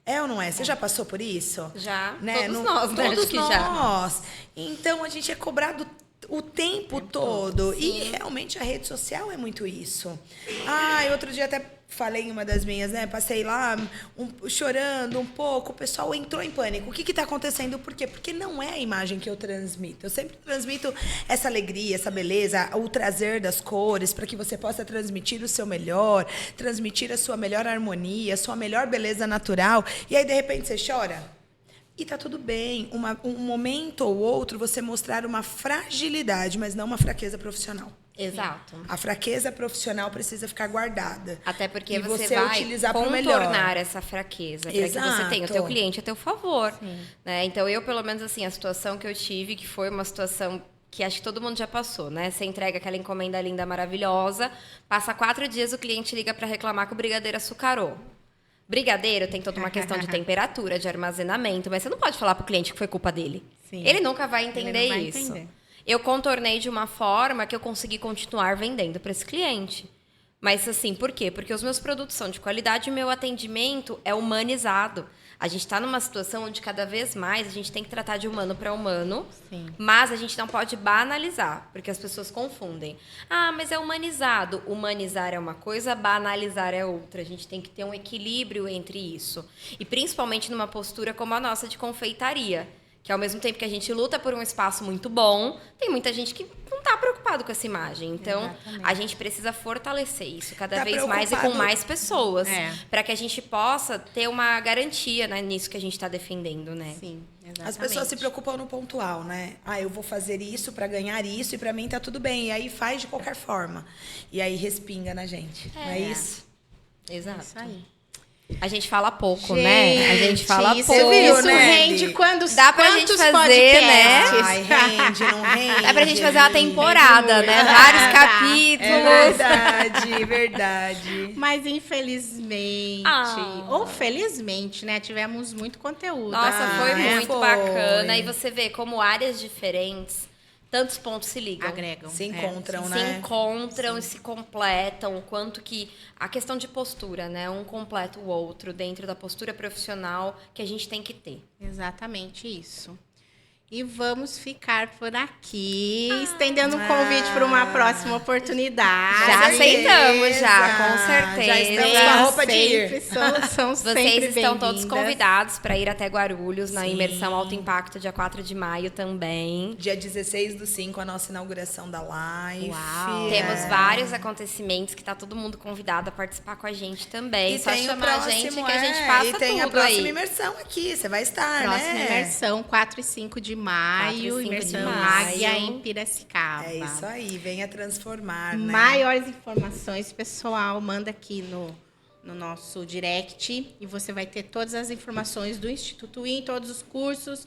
É ou não é? Você já passou por isso? Já. Né? Todos nós, né? Todos nós. Então, a gente é cobrado o tempo todo. E realmente a rede social é muito isso. Outro dia até falei em uma das minhas, né? Passei lá chorando um pouco, o pessoal entrou em pânico. O que está acontecendo? Por quê? Porque não é a imagem que eu transmito. Eu sempre transmito essa alegria, essa beleza, o trazer das cores, para que você possa transmitir o seu melhor, transmitir a sua melhor harmonia, a sua melhor beleza natural. E aí, de repente, você chora. E tá tudo bem. Um momento ou outro você mostrar uma fragilidade, mas não uma fraqueza profissional. Exato. A fraqueza profissional precisa ficar guardada. Até porque e você vai utilizar contornar essa fraqueza para que você tenha o teu cliente a teu favor. Né? Então, eu, pelo menos, assim, a situação que eu tive, que foi uma situação que acho que todo mundo já passou, né? Você entrega aquela encomenda linda, maravilhosa, passa 4 dias, o cliente liga para reclamar que o brigadeiro açucarou. Brigadeiro tem toda uma questão de temperatura, de armazenamento, mas você não pode falar para o cliente que foi culpa dele. Sim. Ele nunca vai entender isso. Eu contornei de uma forma que eu consegui continuar vendendo para esse cliente. Mas assim, por quê? Porque os meus produtos são de qualidade e o meu atendimento é humanizado. A gente está numa situação onde cada vez mais a gente tem que tratar de humano para humano, mas a gente não pode banalizar, porque as pessoas confundem. Mas é humanizado. Humanizar é uma coisa, banalizar é outra. A gente tem que ter um equilíbrio entre isso. E principalmente numa postura como a nossa de confeitaria, que ao mesmo tempo que a gente luta por um espaço muito bom, tem muita gente que não está preocupado com essa imagem. Então, a gente precisa fortalecer isso cada vez mais e com mais pessoas, para que a gente possa ter uma garantia, né, nisso que a gente está defendendo, né? Sim, exatamente. As pessoas se preocupam no pontual, né? Eu vou fazer isso para ganhar isso e para mim tá tudo bem. E aí faz de qualquer forma. E aí respinga na gente. Não é isso? Exato. É isso aí. A gente fala pouco, né? A gente fala pouco. Isso né, rende Dá pra gente fazer, né? Rende, não rende. Dá pra gente fazer uma temporada, né? Vários capítulos. É verdade. Mas infelizmente, ou felizmente, né? Tivemos muito conteúdo. Nossa, foi muito bacana. E você vê como áreas diferentes, tantos pontos se ligam. Agregam. Se encontram, né? Se encontram e se completam. O quanto que... A questão de postura, né? Um completa o outro dentro da postura profissional que a gente tem que ter. Exatamente isso. E vamos ficar por aqui, estendendo um convite para uma próxima oportunidade. Já aceitamos, já, Beleza. com certeza. Já estamos com a roupa de ir. Sempre são sempre Vocês estão todos bem-vindas. convidados para ir até Guarulhos, na Sim. imersão Alto Impacto, dia 4 de maio também. Dia 16/5, a nossa inauguração da live. Uau. Temos vários acontecimentos que tá todo mundo convidado a participar com a gente também. E Só tem o chamar a gente próximo, que a gente passa e tem a tudo próxima aí. imersão aqui, você vai estar, Próxima né? imersão, 4 e 5 de maio, 4 e 5 de imersão maio. Águia em Piracicaba. É isso aí, venha transformar, né? Maiores informações, pessoal, manda aqui no nosso direct e você vai ter todas as informações do Instituto IN, todos os cursos.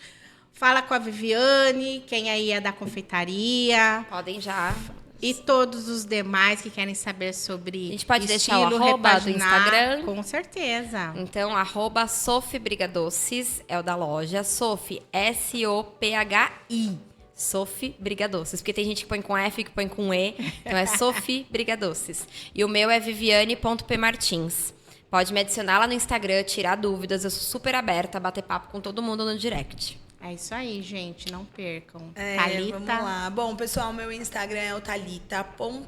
Fala com a Viviane, quem aí é da confeitaria Podem já. e todos os demais que querem saber sobre A gente pode deixar o estilo, arroba do repaginar. Instagram? Com certeza. Então, @Sofi Brigadoces é o da loja. Sofi, SOPHI. Sofi Brigadoces. Porque tem gente que põe com F, que põe com E. Então é Sofi Brigadoces. E o meu é viviane.pmartins. Pode me adicionar lá no Instagram, tirar dúvidas. Eu sou super aberta a bater papo com todo mundo no direct. É isso aí, gente. Não percam. É, Thalita. vamos lá. Bom, pessoal, meu Instagram é o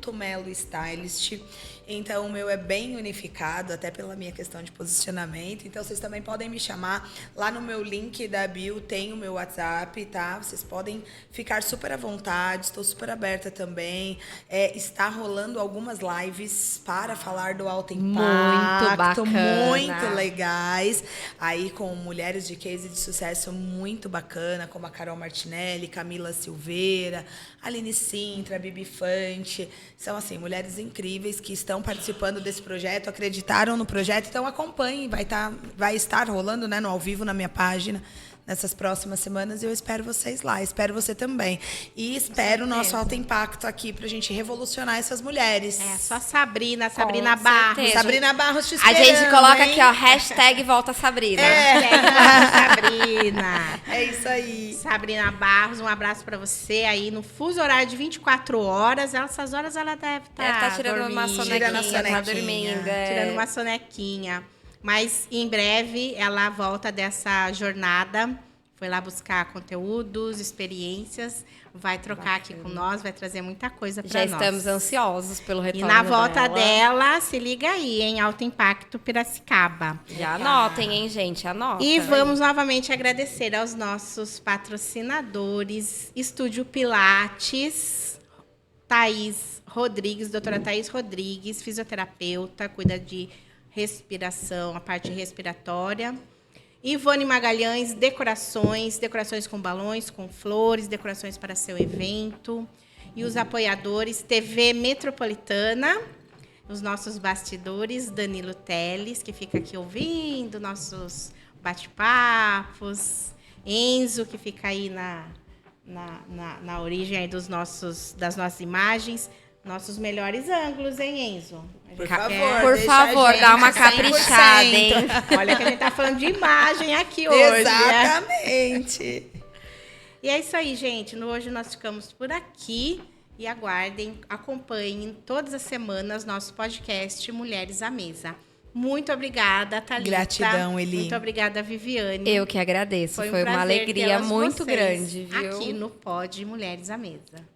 thalita.melostylist. Então, o meu é bem unificado, até pela minha questão de posicionamento. Então, vocês também podem me chamar. Lá no meu link da bio tem o meu WhatsApp, tá? Vocês podem ficar super à vontade. Estou super aberta também. Está rolando algumas lives para falar do alto impacto. bacana. Muito legais. Aí, com mulheres de case de sucesso muito bacana, como a Carol Martinelli, Camila Silveira, Aline Sintra, Bibi Fante. São, assim, mulheres incríveis que estão participando desse projeto, acreditaram no projeto, então acompanhem, vai estar rolando, né, no ao vivo na minha página nessas próximas semanas e eu espero vocês lá, espero você também. E espero o nosso alto impacto aqui pra gente revolucionar essas mulheres. É, só Sabrina Com Barros. certeza. Sabrina Barros te A esperando, gente coloca hein? aqui, ó, hashtag Volta Sabrina. Sabrina. É isso aí. Sabrina Barros, um abraço pra você aí no fuso horário de 24 horas. Essas horas ela deve estar Deve estar tirando uma dormindo, sonequinha, Tirando a tá sonequinha. dormindo. é. tirando uma sonequinha. Mas em breve ela volta dessa jornada. Foi lá buscar conteúdos, experiências, vai trocar aqui com nós, vai trazer muita coisa pra Já nós. estamos ansiosos pelo E retorno na volta dela. dela, se liga aí, em Alto Impacto Piracicaba. Já anotem, hein, gente? Anota. E vamos novamente agradecer aos nossos patrocinadores, Estúdio Pilates, Thaís Rodrigues, doutora Thaís Rodrigues, fisioterapeuta, cuida de respiração, a parte respiratória. Ivone Magalhães, decorações com balões, com flores, decorações para seu evento. E os apoiadores, TV Metropolitana, os nossos bastidores, Danilo Teles, que fica aqui ouvindo nossos bate-papos, Enzo, que fica aí na origem aí das nossas imagens, nossos melhores ângulos, hein, Enzo? Por Ca- favor, Por deixa favor, a gente dá uma 100%. caprichada, hein? Olha que a gente tá falando de imagem aqui hoje, né? Exatamente. E é isso aí, gente. Hoje nós ficamos por aqui e aguardem, acompanhem todas as semanas nosso podcast Mulheres à Mesa. Muito obrigada, Thalita. Gratidão, Eli. Muito obrigada, Viviane. Eu que agradeço. Foi um uma prazer alegria tê-las muito vocês grande, viu? aqui no Pod Mulheres à Mesa.